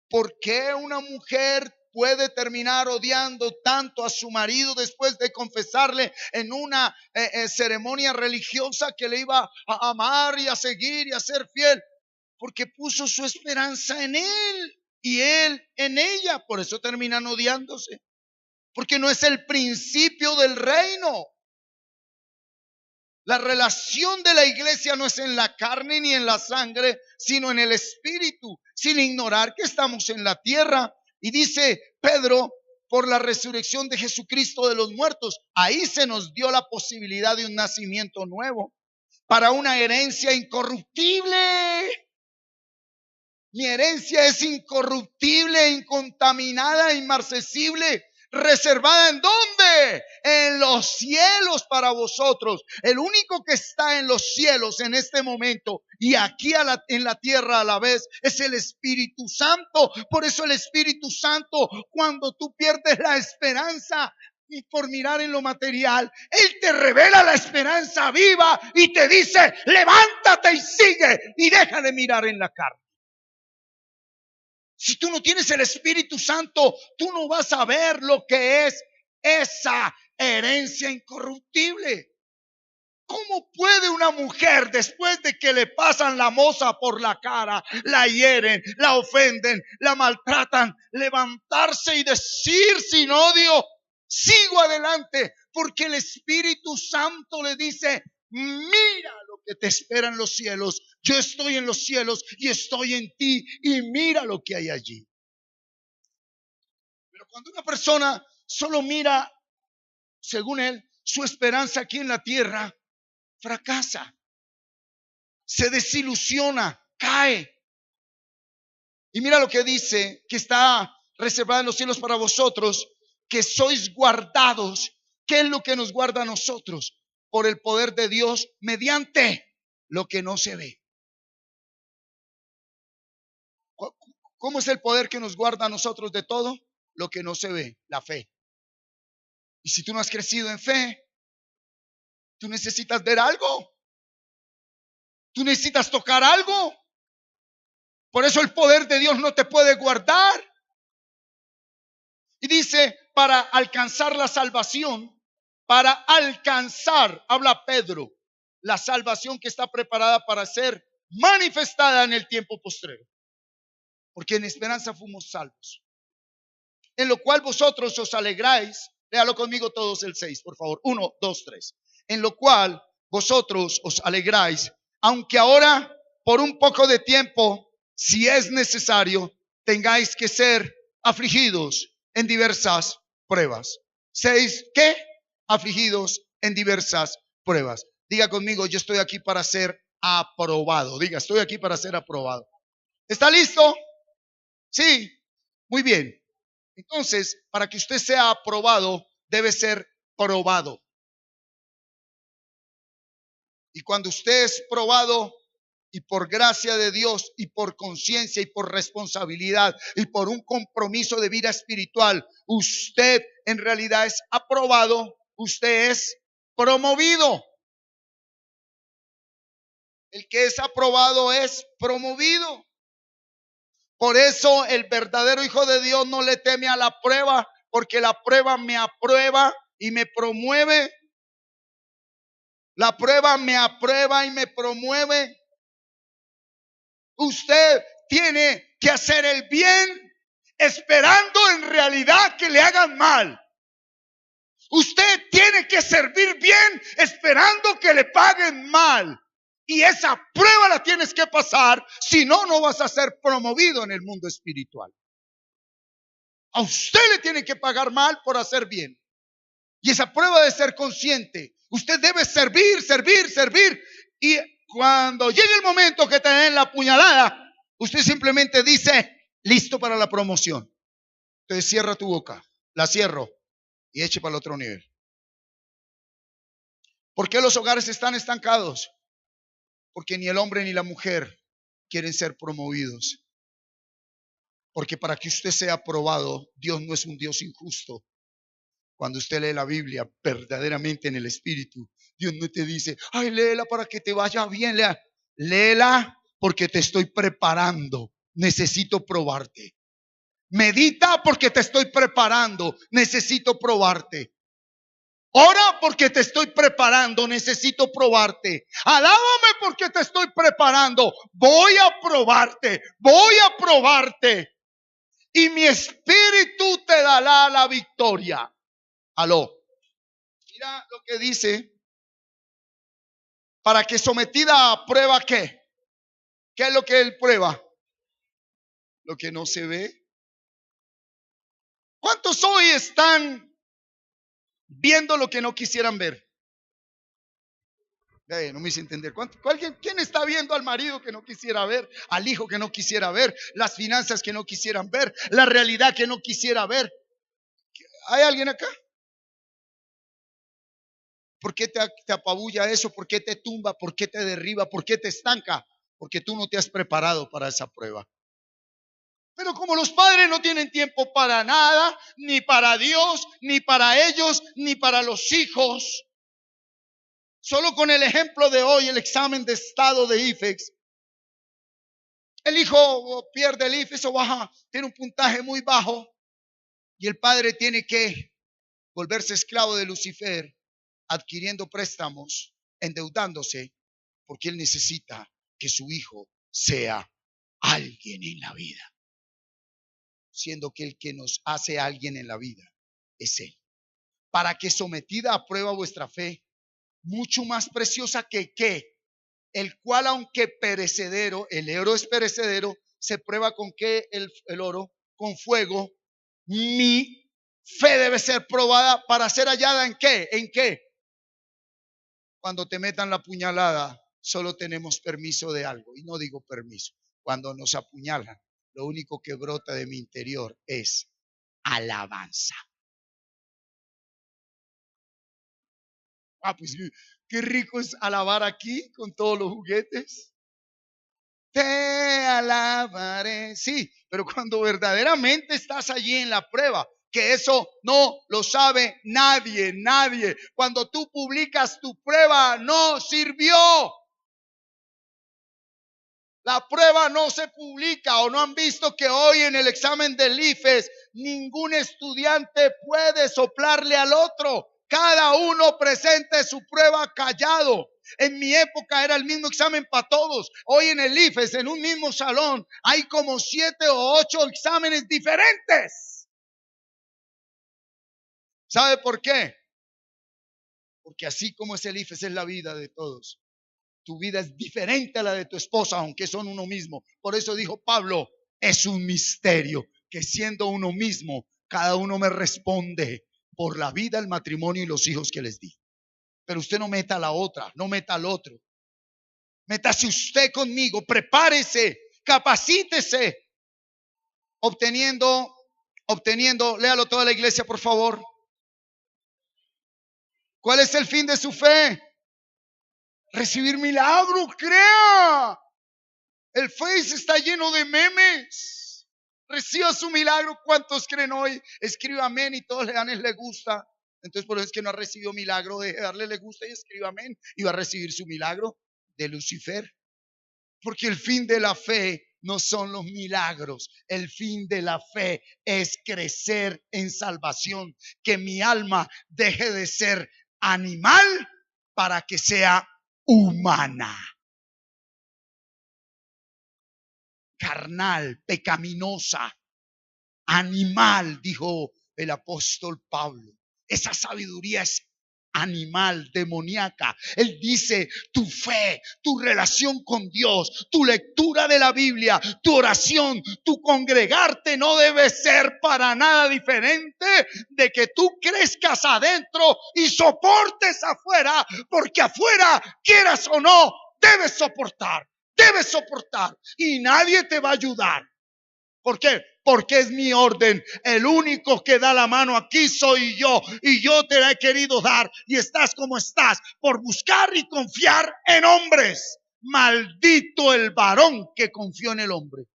¿Por qué una mujer puede terminar odiando tanto a su marido después de confesarle en una ceremonia religiosa que le iba a amar y a seguir y a ser fiel? Porque puso su esperanza en él y él en ella. Por eso terminan odiándose. Porque no es el principio del reino. La relación de la iglesia no es en la carne ni en la sangre, sino en el espíritu, sin ignorar que estamos en la tierra. Y dice Pedro, por la resurrección de Jesucristo de los muertos, ahí se nos dio la posibilidad de un nacimiento nuevo, para una herencia incorruptible. Mi herencia es incorruptible, incontaminada, inmarcesible. ¿Reservada en dónde? En los cielos para vosotros. El único que está en los cielos en este momento y aquí en la tierra a la vez es el Espíritu Santo. Por eso el Espíritu Santo, cuando tú pierdes la esperanza y por mirar en lo material, Él te revela la esperanza viva y te dice, levántate y sigue y deja de mirar en la carne. Si tú no tienes el Espíritu Santo, tú no vas a ver lo que es esa herencia incorruptible. ¿Cómo puede una mujer, después de que le pasan la moza por la cara, la hieren, la ofenden, la maltratan, levantarse y decir sin odio, sigo adelante? Porque el Espíritu Santo le dice, mira lo que te espera en los cielos. Yo estoy en los cielos y estoy en ti y mira lo que hay allí. Pero cuando una persona solo mira, según él, su esperanza aquí en la tierra, fracasa, se desilusiona, cae. Y mira lo que dice, que está reservada en los cielos para vosotros, que sois guardados. ¿Qué es lo que nos guarda a nosotros? Por el poder de Dios mediante lo que no se ve. ¿Cómo es el poder que nos guarda a nosotros de todo? Lo que no se ve, la fe. Y si tú no has crecido en fe, tú necesitas ver algo. Tú necesitas tocar algo. Por eso el poder de Dios no te puede guardar. Y dice, para alcanzar la salvación, para alcanzar, habla Pedro, la salvación que está preparada para ser manifestada en el tiempo postrero. Porque en esperanza fuimos salvos. En lo cual vosotros os alegráis. Léalo conmigo todos el 6, por favor. 1, 2, 3. En lo cual vosotros os alegráis, aunque ahora por un poco de tiempo, si es necesario, tengáis que ser afligidos en diversas pruebas. 6, ¿qué? Afligidos en diversas pruebas. Diga conmigo, yo estoy aquí para ser aprobado. Diga, estoy aquí para ser aprobado. ¿Está listo? Sí, muy bien. Entonces, para que usted sea aprobado, debe ser probado. Y cuando usted es probado, y por gracia de Dios y por conciencia y por responsabilidad y por un compromiso de vida espiritual, usted en realidad es aprobado, usted es promovido. El que es aprobado es promovido. Por eso el verdadero hijo de Dios no le teme a la prueba, porque la prueba me aprueba y me promueve. La prueba me aprueba y me promueve. Usted tiene que hacer el bien esperando en realidad que le hagan mal. Usted tiene que servir bien esperando que le paguen mal. Y esa prueba la tienes que pasar, si no, no vas a ser promovido en el mundo espiritual. A usted le tiene que pagar mal por hacer bien. Y esa prueba de ser consciente, usted debe servir, servir, servir. Y cuando llegue el momento que te den la puñalada, usted simplemente dice, listo para la promoción. Entonces cierra tu boca, la cierro y eche para el otro nivel. ¿Por qué los hogares están estancados? Porque ni el hombre ni la mujer quieren ser promovidos. Porque para que usted sea aprobado, Dios no es un Dios injusto. Cuando usted lee la Biblia verdaderamente en el Espíritu, Dios no te dice, ay, léela para que te vaya bien. Léela porque te estoy preparando. Necesito probarte. Medita porque te estoy preparando. Necesito probarte. Ora porque te estoy preparando. Necesito probarte. Alábame porque te estoy preparando. Voy a probarte. Voy a probarte. Y mi espíritu te dará la victoria. Aló. Mira lo que dice. Para que sometida a prueba, ¿qué? ¿Qué es lo que él prueba? Lo que no se ve. ¿Cuántos hoy están viendo lo que no quisieran ver? No me hice entender. ¿Quién está viendo al marido que no quisiera ver? Al hijo que no quisiera ver. Las finanzas que no quisieran ver. La realidad que no quisiera ver. ¿Hay alguien acá? ¿Por qué te apabulla eso? ¿Por qué te tumba? ¿Por qué te derriba? ¿Por qué te estanca? Porque tú no te has preparado para esa prueba. Pero como los padres no tienen tiempo para nada, ni para Dios, ni para ellos, ni para los hijos, solo con el ejemplo de hoy, el examen de estado de IFEX, el hijo pierde el IFEX o baja, tiene un puntaje muy bajo, y el padre tiene que volverse esclavo de Lucifer, adquiriendo préstamos, endeudándose, porque él necesita que su hijo sea alguien en la vida. Siendo que el que nos hace alguien en la vida es Él. Para que sometida a prueba vuestra fe, mucho más preciosa que el cual aunque perecedero, el oro es perecedero, se prueba con qué el oro, con fuego. Mi fe debe ser probada para ser hallada en qué, Cuando te metan la puñalada, solo tenemos permiso de algo, y no digo permiso, cuando nos apuñalan. Lo único que brota de mi interior es alabanza. Pues qué rico es alabar aquí con todos los juguetes. Te alabaré. Sí, pero cuando verdaderamente estás allí en la prueba, que eso no lo sabe nadie. Cuando tú publicas tu prueba, no sirvió. La prueba no se publica, o no han visto que hoy en el examen del IFES ningún estudiante puede soplarle al otro. Cada uno presente su prueba callado. En mi época era el mismo examen para todos. Hoy en el IFES, en un mismo salón, hay como 7 o 8 exámenes diferentes. ¿Sabe por qué? Porque así como es el IFES, es la vida de todos. Tu vida es diferente a la de tu esposa, aunque son uno mismo. Por eso dijo Pablo, es un misterio que siendo uno mismo, cada uno me responde por la vida, el matrimonio y los hijos que les di. Pero usted no meta a la otra, no meta al otro. Métase usted conmigo, prepárese, capacítese, obteniendo obteniendo, léalo toda la iglesia, por favor. ¿Cuál es el fin de su fe? Recibir milagros, crea. El Face está lleno de memes. Reciba su milagro. ¿Cuántos creen hoy? Escriba amén y todos le dan el le gusta. Entonces por eso es que no ha recibido milagro. Deje de darle le gusta y escriba amén. Y va a recibir su milagro de Lucifer. Porque el fin de la fe no son los milagros. El fin de la fe es crecer en salvación. Que mi alma deje de ser animal para que sea humana. Carnal, pecaminosa, animal, dijo el apóstol Pablo. Esa sabiduría es animal, demoníaca. Él dice, tu fe, tu relación con Dios, tu lectura de la Biblia, tu oración, tu congregarte no debe ser para nada diferente de que tú crezcas adentro y soportes afuera, porque afuera, quieras o no, debes soportar. Debes soportar y nadie te va a ayudar. ¿Por qué? Porque es mi orden. El único que da la mano aquí soy yo. Y yo te la he querido dar. Y estás como estás por buscar y confiar en hombres. Maldito el varón que confió en el hombre.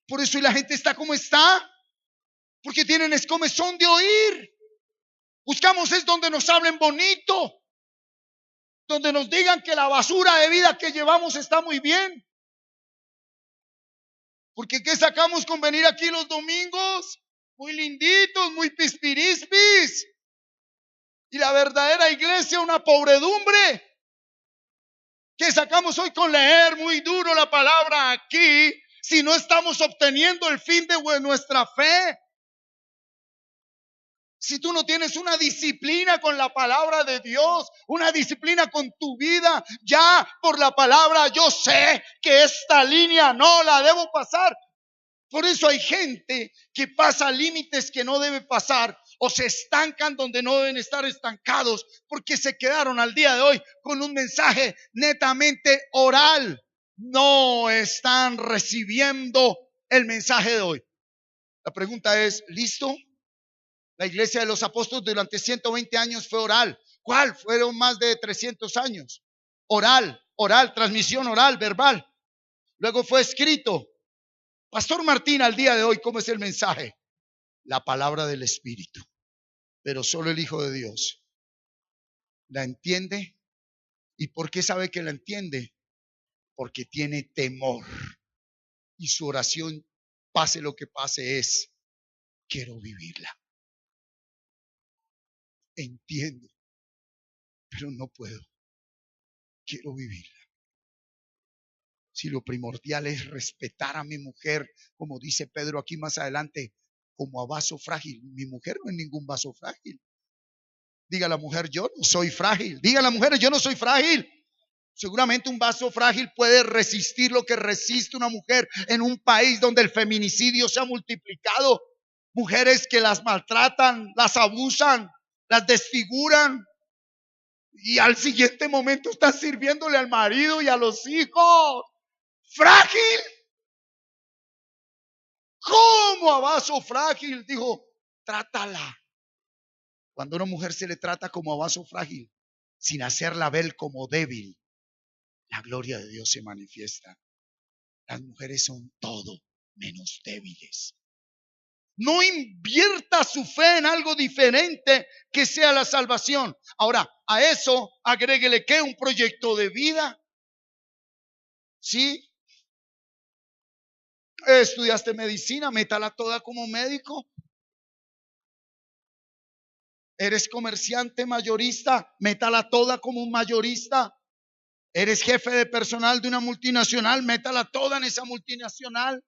Por eso y la gente está como está. Porque tienen escomezón de oír. Buscamos es donde nos hablen bonito. Donde nos digan que la basura de vida que llevamos está muy bien. Porque ¿qué sacamos con venir aquí los domingos? Muy linditos, muy pispirispis. Y la verdadera iglesia una pobredumbre. ¿Qué sacamos hoy con leer muy duro la palabra aquí si no estamos obteniendo el fin de nuestra fe? Si tú no tienes una disciplina con la palabra de Dios, una disciplina con tu vida, ya por la palabra yo sé que esta línea no la debo pasar. Por eso hay gente que pasa límites que no debe pasar o se estancan donde no deben estar estancados porque se quedaron al día de hoy con un mensaje netamente oral. No están recibiendo el mensaje de hoy. La pregunta es, ¿listo? La iglesia de los apóstoles durante 120 años fue oral. ¿Cuál? Fueron más de 300 años. Oral, transmisión oral, verbal. Luego fue escrito. Pastor Martín, al día de hoy, ¿cómo es el mensaje? La palabra del Espíritu. Pero solo el Hijo de Dios la entiende. ¿Y por qué sabe que la entiende? Porque tiene temor. Y su oración, pase lo que pase, es, quiero vivirla. Entiendo, pero no puedo. Quiero vivirla. Si lo primordial es respetar a mi mujer, como dice Pedro aquí más adelante, como a vaso frágil. Mi mujer no es ningún vaso frágil. Diga la mujer, yo no soy frágil. Diga la mujer, yo no soy frágil. Seguramente un vaso frágil puede resistir lo que resiste una mujer en un país donde el feminicidio se ha multiplicado. Mujeres que las maltratan, las abusan, las desfiguran. Y al siguiente momento están sirviéndole al marido y a los hijos. ¿Frágil? ¿Cómo a vaso frágil? Dijo, trátala. Cuando a una mujer se le trata como a vaso frágil, sin hacerla ver como débil, la gloria de Dios se manifiesta. Las mujeres son todo menos débiles. No invierta su fe en algo diferente que sea la salvación. Ahora, a eso agréguele que un proyecto de vida. ¿Sí? Estudiaste medicina, métala toda como médico. Eres comerciante mayorista, métala toda como un mayorista. Eres jefe de personal de una multinacional, métala toda en esa multinacional.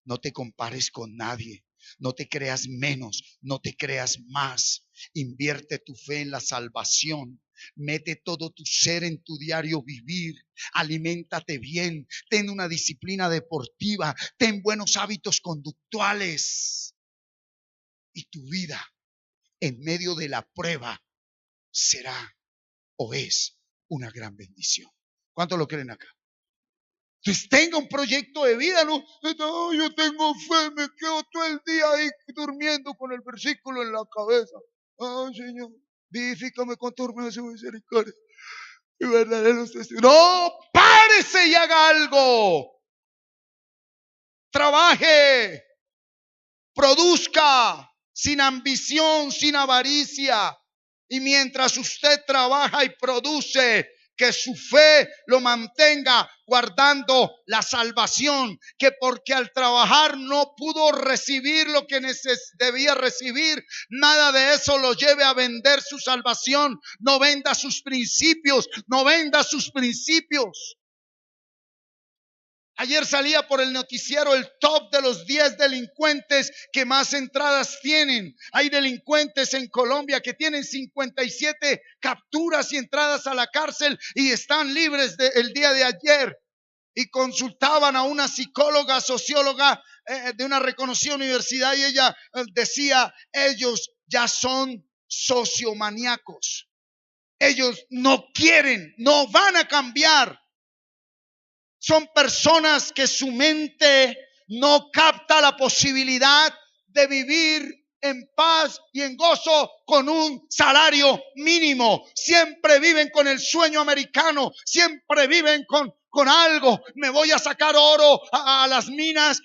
No te compares con nadie, no te creas menos, no te creas más. Invierte tu fe en la salvación. Mete todo tu ser en tu diario vivir. Aliméntate bien, ten una disciplina deportiva, ten buenos hábitos conductuales. Y tu vida en medio de la prueba será o es una gran bendición. ¿Cuántos lo creen acá? Entonces tenga un proyecto de vida, ¿no? No, yo tengo fe, me quedo todo el día ahí durmiendo con el versículo en la cabeza. Ay, Señor, vivifícame con tu hermosa misericordia y verdaderos testimonios. No, párese y haga algo. Trabaje, produzca, sin ambición, sin avaricia. Y mientras usted trabaja y produce, que su fe lo mantenga guardando la salvación, que porque al trabajar no pudo recibir lo que debía recibir, nada de eso lo lleve a vender su salvación. No venda sus principios, no venda sus principios. Ayer salía por el noticiero el top de los 10 delincuentes que más entradas tienen. Hay delincuentes en Colombia que tienen 57 capturas y entradas a la cárcel y están libres el día de ayer. Y consultaban a una psicóloga, socióloga de una reconocida universidad y ella decía, ellos ya son sociomaníacos. Ellos no quieren, no van a cambiar. Son personas que su mente no capta la posibilidad de vivir en paz y en gozo con un salario mínimo. Siempre viven con el sueño americano, siempre viven con algo. Me voy a sacar oro a las minas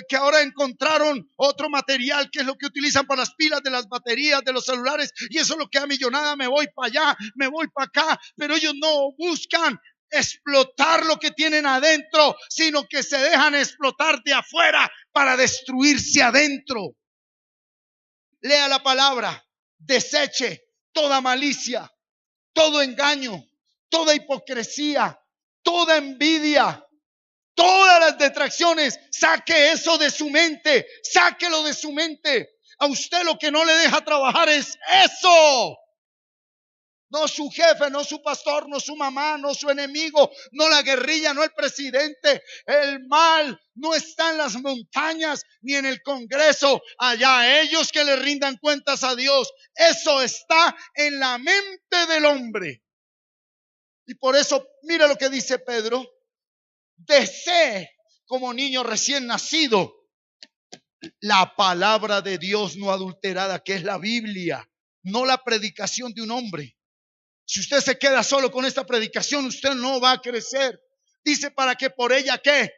que ahora encontraron otro material que es lo que utilizan para las pilas de las baterías de los celulares, y eso es lo que da millonada. Me voy para allá, me voy para acá, pero ellos no buscan explotar lo que tienen adentro, sino que se dejan explotar de afuera para destruirse adentro. Lea la palabra, deseche toda malicia, todo engaño, toda hipocresía, toda envidia, todas las detracciones. Saque eso de su mente, sáquelo de su mente. A usted lo que no le deja trabajar es eso. No su jefe, no su pastor, no su mamá, no su enemigo, no la guerrilla, no el presidente. El mal no está en las montañas ni en el Congreso. Allá ellos que le rindan cuentas a Dios. Eso está en la mente del hombre. Y por eso, mira lo que dice Pedro. Desee como niño recién nacido la palabra de Dios no adulterada, que es la Biblia, no la predicación de un hombre. Si usted se queda solo con esta predicación, usted no va a crecer. Dice para que por ella, ¿qué?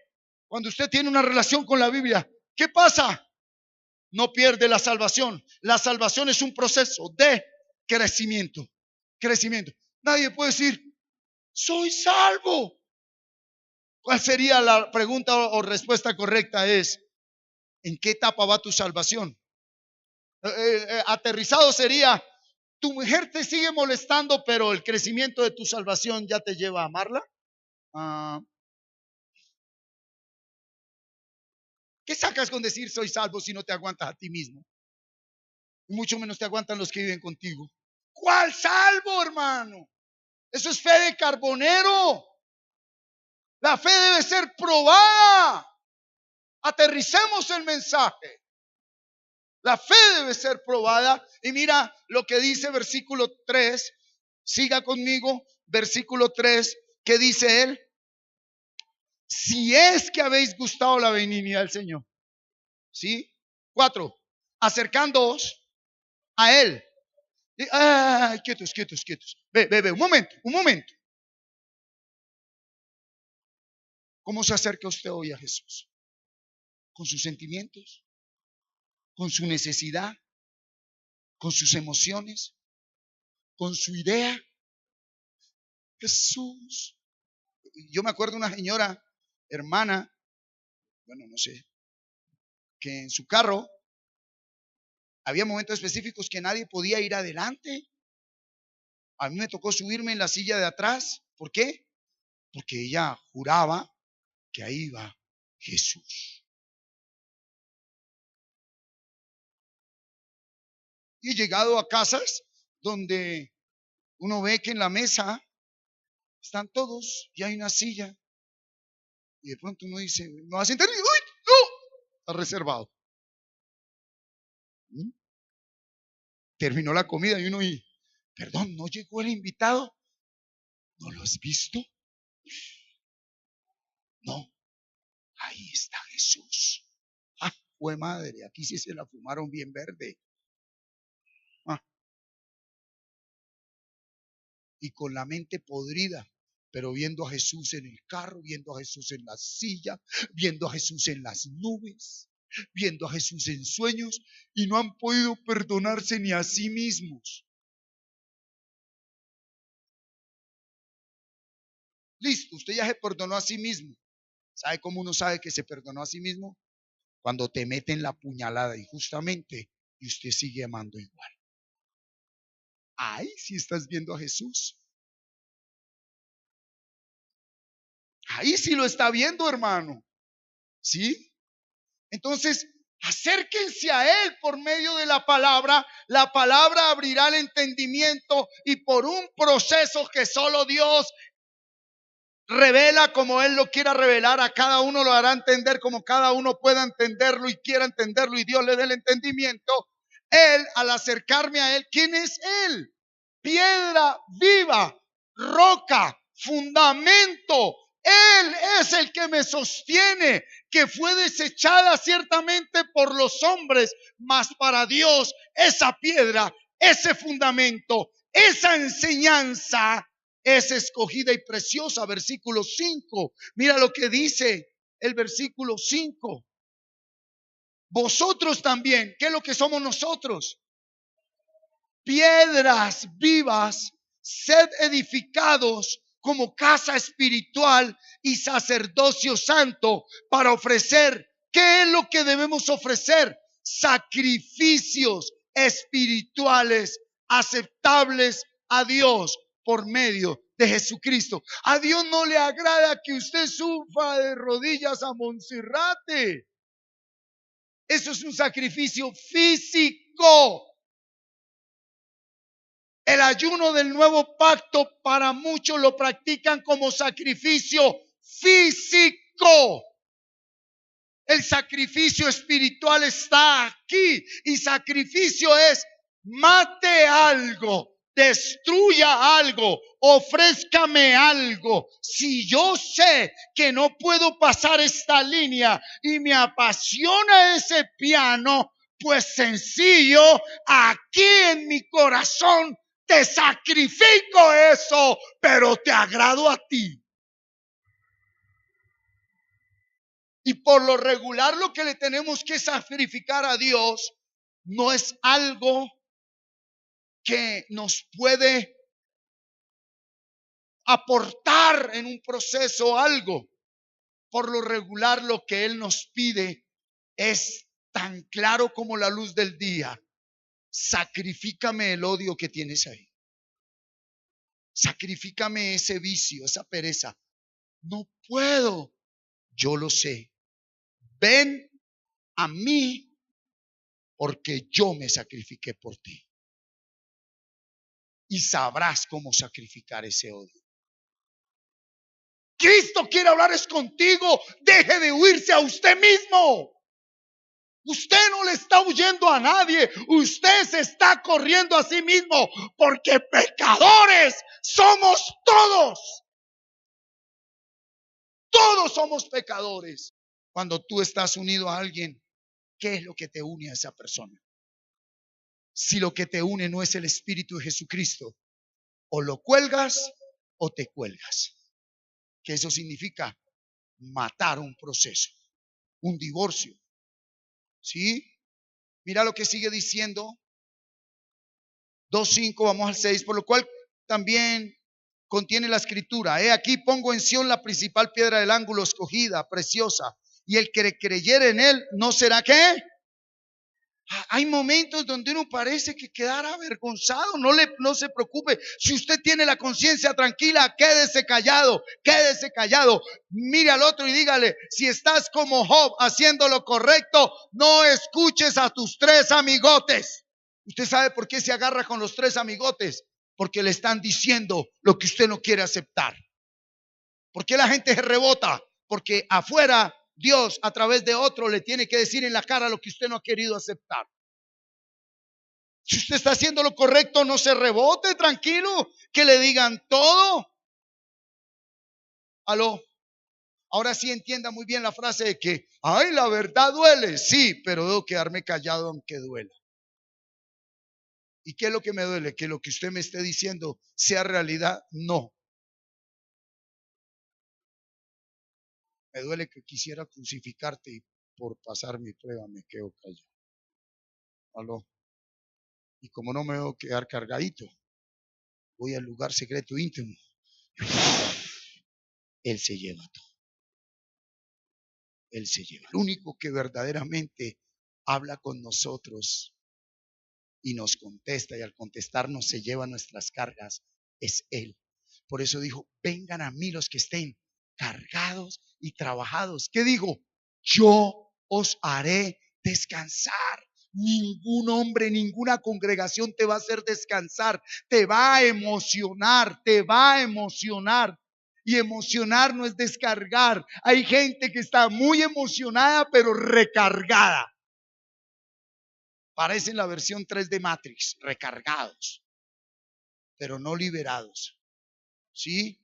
Cuando usted tiene una relación con la Biblia, ¿qué pasa? No pierde la salvación. La salvación es un proceso de crecimiento. Crecimiento. Nadie puede decir, soy salvo. ¿Cuál sería la pregunta o respuesta correcta? Es, ¿en qué etapa va tu salvación? Aterrizado sería, tu mujer te sigue molestando, pero el crecimiento de tu salvación ya te lleva a amarla. ¿Qué sacas con decir soy salvo si no te aguantas a ti mismo? Y mucho menos te aguantan los que viven contigo. ¿Cuál salvo, hermano? Eso es fe de carbonero. La fe debe ser probada. Aterricemos el mensaje. La fe debe ser probada. Y mira lo que dice versículo 3. Siga conmigo. Versículo 3. ¿Qué dice él? Si es que habéis gustado la benignidad del Señor. ¿Sí? 4. Acercándoos a Él. Quietos. Ve, un momento. ¿Cómo se acerca usted hoy a Jesús? ¿Con sus sentimientos? ¿Con su necesidad? ¿Con sus emociones? ¿Con su idea? Jesús. Yo me acuerdo de una señora, hermana, bueno, no sé, que en su carro había momentos específicos que nadie podía ir adelante. A mí me tocó subirme en la silla de atrás. ¿Por qué? Porque ella juraba que ahí iba Jesús. Y he llegado a casas donde uno ve que en la mesa están todos y hay una silla. Y de pronto uno dice, no va a sentar. ¡Uy! ¡No! Está reservado. Terminó la comida y uno perdón, ¿no llegó el invitado? ¿No lo has visto? No, ahí está Jesús. Ah, fue madre, aquí sí se la fumaron bien verde. Ah, y con la mente podrida, pero viendo a Jesús en el carro, viendo a Jesús en la silla, viendo a Jesús en las nubes, viendo a Jesús en sueños, y no han podido perdonarse ni a sí mismos. Listo, usted ya se perdonó a sí mismo. ¿Sabe cómo uno sabe que se perdonó a sí mismo? Cuando te meten la puñalada injustamente y usted sigue amando igual. Ahí sí estás viendo a Jesús. Ahí sí lo está viendo, hermano. ¿Sí? Entonces, acérquense a Él por medio de la palabra. La palabra abrirá el entendimiento y por un proceso que solo Dios revela como Él lo quiera revelar, a cada uno lo hará entender como cada uno pueda entenderlo y quiera entenderlo, y Dios le dé el entendimiento. Él, al acercarme a Él, ¿quién es Él? Piedra viva, roca, fundamento. Él es el que me sostiene, que fue desechada ciertamente por los hombres, mas para Dios esa piedra, ese fundamento, esa enseñanza es escogida y preciosa. Versículo 5. Mira lo que dice el versículo 5. Vosotros también, ¿qué es lo que somos nosotros? Piedras vivas, sed edificados como casa espiritual y sacerdocio santo para ofrecer. ¿Qué es lo que debemos ofrecer? Sacrificios espirituales aceptables a Dios por medio de Jesucristo. A Dios no le agrada que usted suba de rodillas a Monserrate. Eso es un sacrificio físico. El ayuno del nuevo pacto para muchos lo practican como sacrificio físico. El sacrificio espiritual está aquí, y sacrificio es: mate algo, destruya algo, ofrézcame algo. Si yo sé que no puedo pasar esta línea y me apasiona ese piano, pues sencillo, aquí en mi corazón te sacrifico eso, pero te agrado a ti. Y por lo regular lo que le tenemos que sacrificar a Dios no es algo que nos puede aportar en un proceso algo. Por lo regular lo que Él nos pide es tan claro como la luz del día: sacrifícame el odio que tienes ahí. Sacrifícame ese vicio, esa pereza. No puedo, yo lo sé. Ven a mí porque yo me sacrifiqué por ti. Y sabrás cómo sacrificar ese odio. Cristo quiere hablar es contigo. Deje de huirse a usted mismo. Usted no le está huyendo a nadie. Usted se está corriendo a sí mismo, porque pecadores somos todos. Todos somos pecadores. Cuando tú estás unido a alguien, ¿qué es lo que te une a esa persona? Si lo que te une no es el Espíritu de Jesucristo, o lo cuelgas o te cuelgas. Que eso significa matar un proceso, un divorcio. ¿Sí? Mira lo que sigue diciendo. 2:5, vamos al 6. Por lo cual también contiene la escritura: he aquí pongo en Sión la principal piedra del ángulo, escogida, preciosa, y el que creyere en él no será ¿qué? Hay momentos donde uno parece que quedará avergonzado. No se preocupe. Si usted tiene la conciencia tranquila, quédese callado, quédese callado. Mire al otro y dígale: si estás como Job haciendo lo correcto, no escuches a tus 3 amigotes. ¿Usted sabe por qué se agarra con los 3 amigotes? Porque le están diciendo lo que usted no quiere aceptar. ¿Por qué la gente se rebota? Porque afuera Dios a través de otro le tiene que decir en la cara lo que usted no ha querido aceptar. Si usted está haciendo lo correcto, no se rebote, tranquilo, que le digan todo. Aló. Ahora sí entienda muy bien la frase de que, ay, la verdad duele. Sí, pero debo quedarme callado aunque duela. ¿Y qué es lo que me duele? Que lo que usted me esté diciendo sea realidad. No. Me duele que quisiera crucificarte y por pasar mi prueba me quedo callado. ¿Aló? Y como no me debo quedar cargadito, voy al lugar secreto íntimo. Él se lleva todo. Él se lleva. El único que verdaderamente habla con nosotros y nos contesta, y al contestarnos se lleva nuestras cargas, es Él. Por eso dijo, vengan a mí los que estén cargados y trabajados. ¿Qué dijo? Yo os haré descansar. Ningún hombre, ninguna congregación te va a hacer descansar, te va a emocionar, te va a emocionar. Y emocionar no es descargar. Hay gente que está muy emocionada, pero recargada. Parecen la versión 3 de Matrix, recargados, pero no liberados. ¿Sí?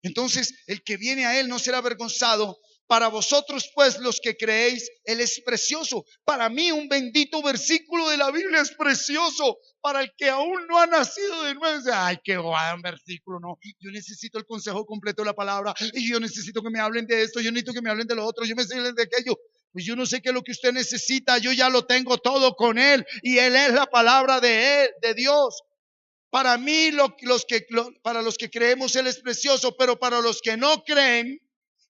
Entonces, el que viene a Él no será avergonzado. Para vosotros, pues, los que creéis, Él es precioso. Para mí, un bendito versículo de la Biblia es precioso. Para el que aún no ha nacido de nuevo, ay, qué guay, un versículo, no. Yo necesito el consejo completo de la palabra. Y yo necesito que me hablen de esto. Yo necesito que me hablen de lo otro. Yo me hablen de aquello. Pues yo no sé qué es lo que usted necesita. Yo ya lo tengo todo con Él. Y Él es la palabra de Él, de Dios. Para mí, para los que creemos, Él es precioso, pero para los que no creen,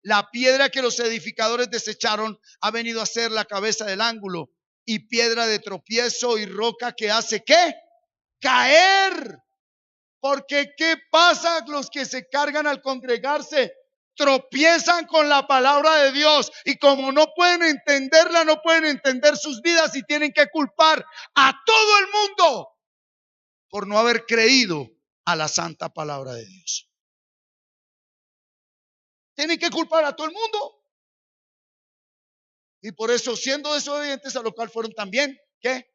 la piedra que los edificadores desecharon ha venido a ser la cabeza del ángulo y piedra de tropiezo y roca que hace ¿qué? Caer. Porque ¿qué pasa? Los que se cargan al congregarse tropiezan con la palabra de Dios y como no pueden entenderla, no pueden entender sus vidas y tienen que culpar a todo el mundo por no haber creído a la santa palabra de Dios. Tienen que culpar a todo el mundo. Y por eso, siendo desobedientes, a lo cual fueron también, ¿qué?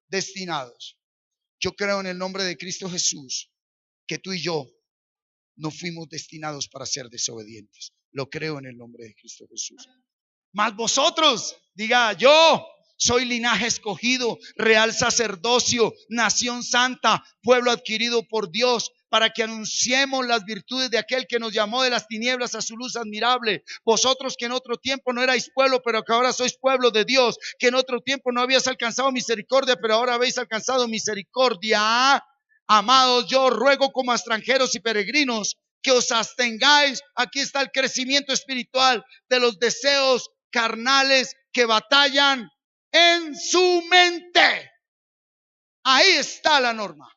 Destinados. Yo creo en el nombre de Cristo Jesús, que tú y yo no fuimos destinados para ser desobedientes. Lo creo en el nombre de Cristo Jesús. Mas vosotros, diga yo, soy linaje escogido, real sacerdocio, nación santa, pueblo adquirido por Dios, para que anunciemos las virtudes de aquel que nos llamó de las tinieblas a su luz admirable. Vosotros que en otro tiempo no erais pueblo, pero que ahora sois pueblo de Dios, que en otro tiempo no habías alcanzado misericordia, pero ahora habéis alcanzado misericordia. Amados, yo ruego como a extranjeros y peregrinos que os abstengáis. Aquí está el crecimiento espiritual de los deseos carnales que batallan en su mente. Ahí está la norma.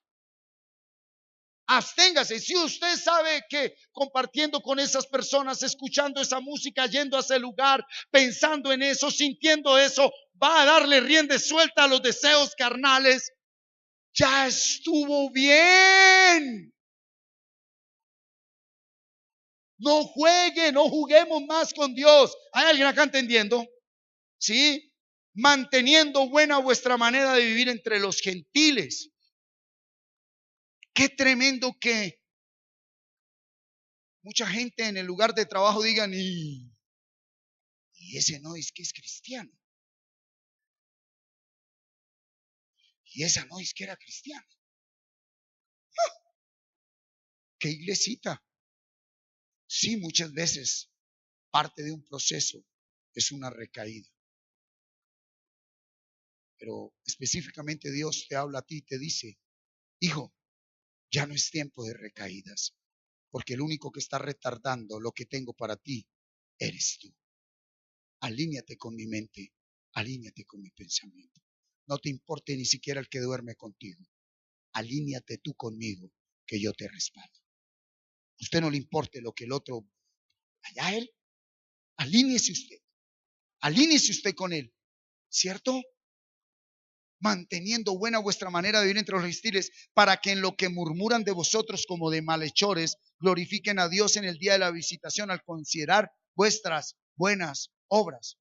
Absténgase. Si usted sabe que compartiendo con esas personas, escuchando esa música, yendo a ese lugar, pensando en eso, sintiendo eso, va a darle rienda suelta a los deseos carnales, ya estuvo bien. No juegue, no juguemos más con Dios. ¿Hay alguien acá entendiendo? ¿Sí? Manteniendo buena vuestra manera de vivir entre los gentiles. Qué tremendo que mucha gente en el lugar de trabajo digan, y ese no es que es cristiano. Y esa no es que era cristiana. ¿Qué iglesita? Sí, muchas veces parte de un proceso es una recaída. Pero específicamente Dios te habla a ti y te dice, hijo, ya no es tiempo de recaídas, porque el único que está retardando lo que tengo para ti eres tú. Alíñate con mi mente, alíñate con mi pensamiento. No te importe ni siquiera el que duerme contigo. Alíñate tú conmigo, que yo te respaldo. A usted no le importe lo que el otro, allá él, alíñese usted con él, ¿cierto? Manteniendo buena vuestra manera de vivir entre los gentiles, para que en lo que murmuran de vosotros como de malhechores, glorifiquen a Dios en el día de la visitación al considerar vuestras buenas obras.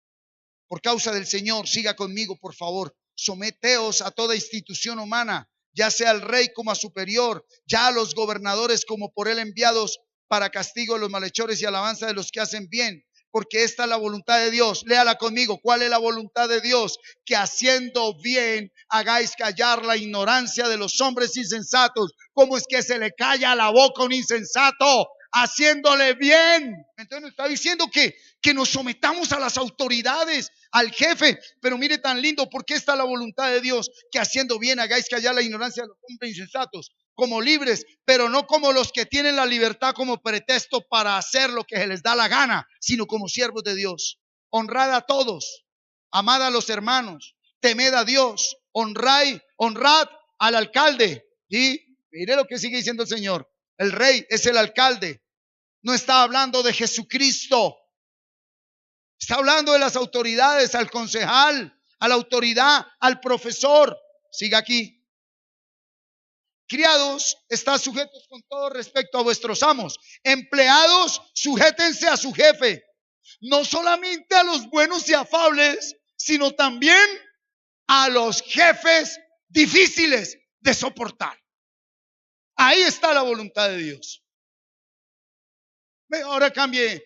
Por causa del Señor, siga conmigo, por favor. Someteos a toda institución humana, ya sea al rey como a superior, ya a los gobernadores como por él enviados, para castigo de los malhechores y alabanza de los que hacen bien. porque esta es la voluntad de Dios. Léala conmigo. ¿Cuál es la voluntad de Dios? Que haciendo bien hagáis callar la ignorancia de los hombres insensatos. ¿Cómo es que se le calla la boca a un insensato? Haciéndole bien. Entonces nos está diciendo que nos sometamos a las autoridades, al jefe. Pero mire tan lindo, porque esta es la voluntad de Dios, que haciendo bien hagáis callar la ignorancia de los hombres insensatos, como libres, pero no como los que tienen la libertad como pretexto para hacer lo que se les da la gana, sino como siervos de Dios. Honrad a todos, amad a los hermanos, temed a Dios, honrad al alcalde. Y mire lo que sigue diciendo el Señor. El rey es el alcalde. No está hablando de Jesucristo. Está hablando de las autoridades, al concejal, a la autoridad, al profesor. Siga aquí. Criados, estad sujetos con todo respecto a vuestros amos. Empleados, sujétense a su jefe. No solamente a los buenos y afables, sino también a los jefes difíciles de soportar. Ahí está la voluntad de Dios. Ahora cambie.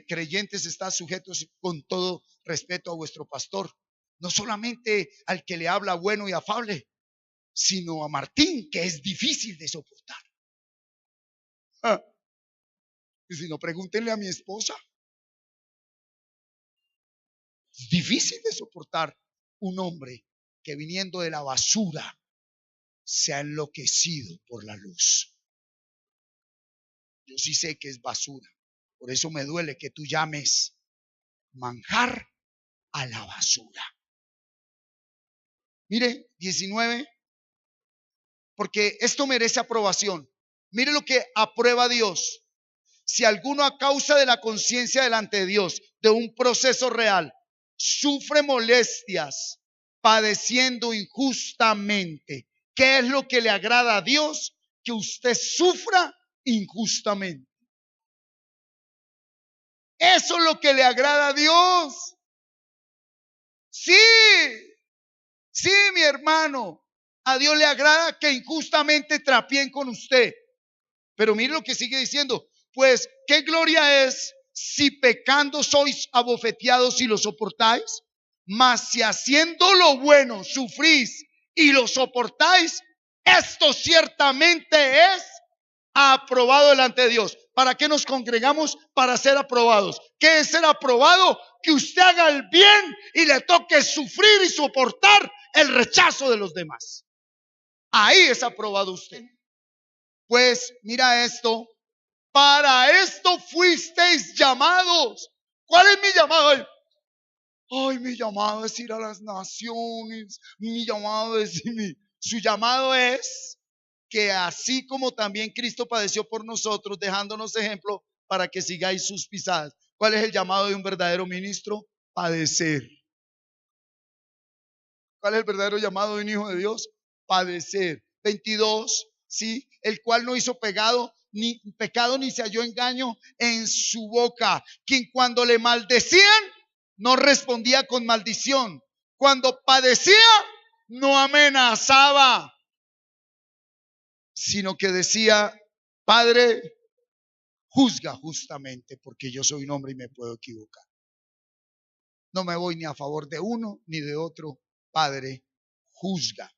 Creyentes, estad sujetos con todo respeto a vuestro pastor. No solamente al que le habla bueno y afable, sino a Martín, que es difícil de soportar. Y si no, pregúntenle a mi esposa. Es difícil de soportar un hombre que viniendo de la basura se ha enloquecido por la luz. Yo sí sé que es basura. Por eso me duele que tú llames manjar a la basura. Mire, 19. Porque esto merece aprobación. Mire lo que aprueba Dios. Si alguno a causa de la conciencia delante de Dios, de un proceso real, sufre molestias, padeciendo injustamente, ¿qué es lo que le agrada a Dios? Que usted sufra injustamente. Eso es lo que le agrada a Dios. Sí, sí, mi hermano. A Dios le agrada que injustamente trapeen con usted. Pero mire lo que sigue diciendo. Pues, ¿qué gloria es si pecando sois abofeteados y lo soportáis? Mas si haciendo lo bueno sufrís y lo soportáis, esto ciertamente es aprobado delante de Dios. ¿Para qué nos congregamos? Para ser aprobados. ¿Qué es ser aprobado? Que usted haga el bien y le toque sufrir y soportar el rechazo de los demás. Ahí es aprobado usted. Pues mira esto, para esto fuisteis llamados. ¿Cuál es mi llamado? Ay, mi llamado es ir a las naciones. Mi llamado es, su llamado es que así como también Cristo padeció por nosotros, dejándonos ejemplo para que sigáis sus pisadas. ¿Cuál es el llamado de un verdadero ministro? Padecer. ¿Cuál es el verdadero llamado de un hijo de Dios? Padecer. 22, ¿sí? El cual no hizo pecado ni se halló engaño en su boca. Quien cuando le maldecían, no respondía con maldición. Cuando padecía, no amenazaba, sino que decía: Padre, juzga justamente, porque yo soy un hombre y me puedo equivocar. No me voy ni a favor de uno ni de otro. Padre, juzga.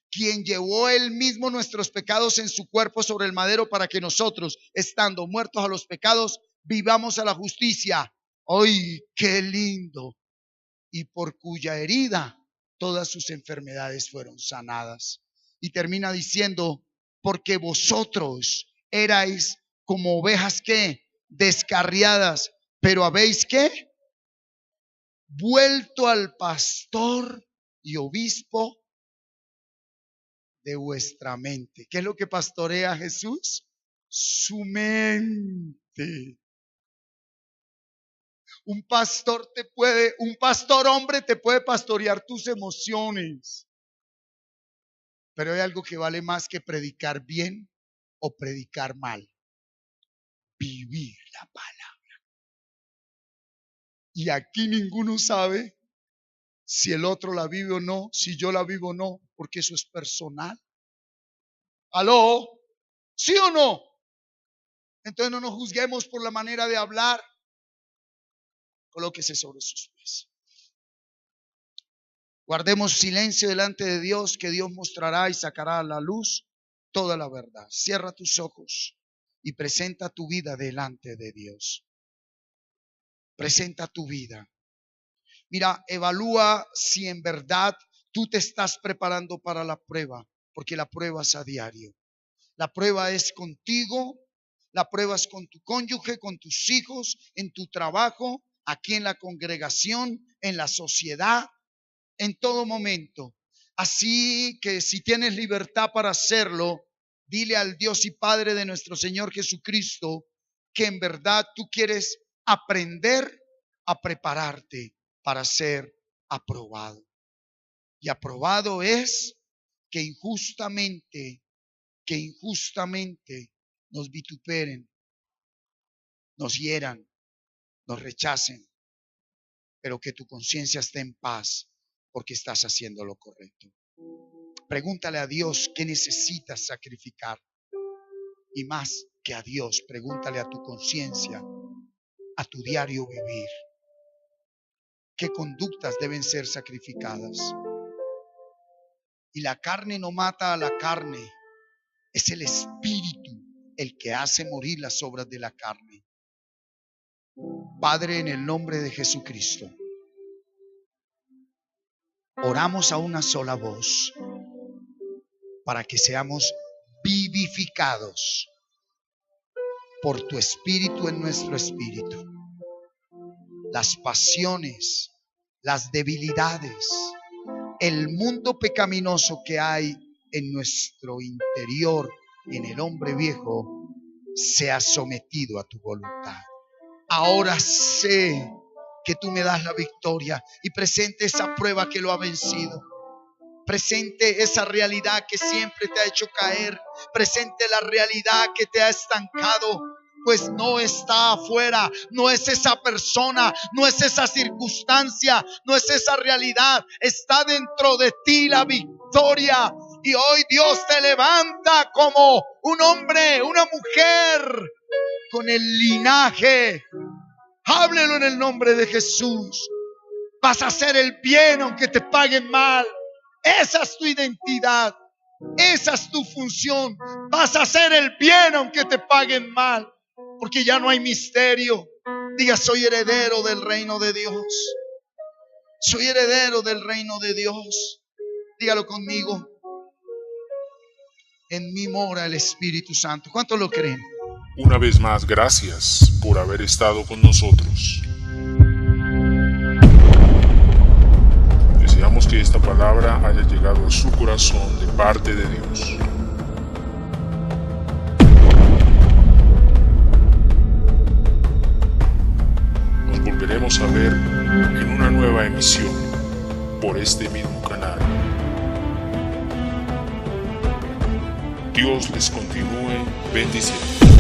Quien llevó él mismo nuestros pecados en su cuerpo sobre el madero, para que nosotros, estando muertos a los pecados, vivamos a la justicia. ¡Ay, qué lindo! Y por cuya herida todas sus enfermedades fueron sanadas. Y termina diciendo: porque vosotros erais como ovejas que descarriadas, pero habéis que vuelto al pastor y obispo de vuestra mente. ¿Qué es lo que pastorea Jesús? Su mente. Un pastor hombre te puede pastorear tus emociones. Pero hay algo que vale más que predicar bien o predicar mal: vivir la palabra. Y aquí ninguno sabe si el otro la vive o no, si yo la vivo o no, porque eso es personal. ¿Aló? ¿Sí o no? Entonces no nos juzguemos por la manera de hablar. Colóquese sobre sus pies. Guardemos silencio delante de Dios, que Dios mostrará y sacará a la luz toda la verdad. Cierra tus ojos y presenta tu vida delante de Dios. Presenta tu vida. Mira, evalúa si en verdad tú te estás preparando para la prueba, porque la prueba es a diario. La prueba es contigo, la prueba es con tu cónyuge, con tus hijos, en tu trabajo, aquí en la congregación, en la sociedad, en todo momento. Así que si tienes libertad para hacerlo, dile al Dios y Padre de nuestro Señor Jesucristo que en verdad tú quieres aprender a prepararte para ser aprobado. Y aprobado es que injustamente nos vituperen, nos hieran, nos rechacen, pero que tu conciencia esté en paz porque estás haciendo lo correcto. Pregúntale a Dios qué necesitas sacrificar. Y más que a Dios, pregúntale a tu conciencia, a tu diario vivir, qué conductas deben ser sacrificadas. Y la carne no mata a la carne, es el Espíritu el que hace morir las obras de la carne. Padre, en el nombre de Jesucristo, oramos a una sola voz para que seamos vivificados por tu Espíritu en nuestro espíritu. Las pasiones, las debilidades, el mundo pecaminoso que hay en nuestro interior, en el hombre viejo, sea sometido a tu voluntad. Ahora sé que tú me das la victoria y presente esa prueba que lo ha vencido. Presente esa realidad que siempre te ha hecho caer. Presente la realidad que te ha estancado. Pues no está afuera, no es esa persona, no es esa circunstancia, no es esa realidad. Está dentro de ti la victoria. Y hoy Dios te levanta como un hombre, una mujer con el linaje. Háblelo en el nombre de Jesús. Vas a hacer el bien aunque te paguen mal. Esa es tu identidad. Esa es tu función. Vas a hacer el bien aunque te paguen mal. Porque ya no hay misterio. Diga, soy heredero del reino de Dios. Soy heredero del reino de Dios. Dígalo conmigo. En mí mora el Espíritu Santo. ¿Cuántos lo creen? Una vez más, gracias por haber estado con nosotros. Deseamos que esta palabra haya llegado a su corazón de parte de Dios. Nos volveremos a ver en una nueva emisión por este mismo canal. Dios les continúe bendiciendo.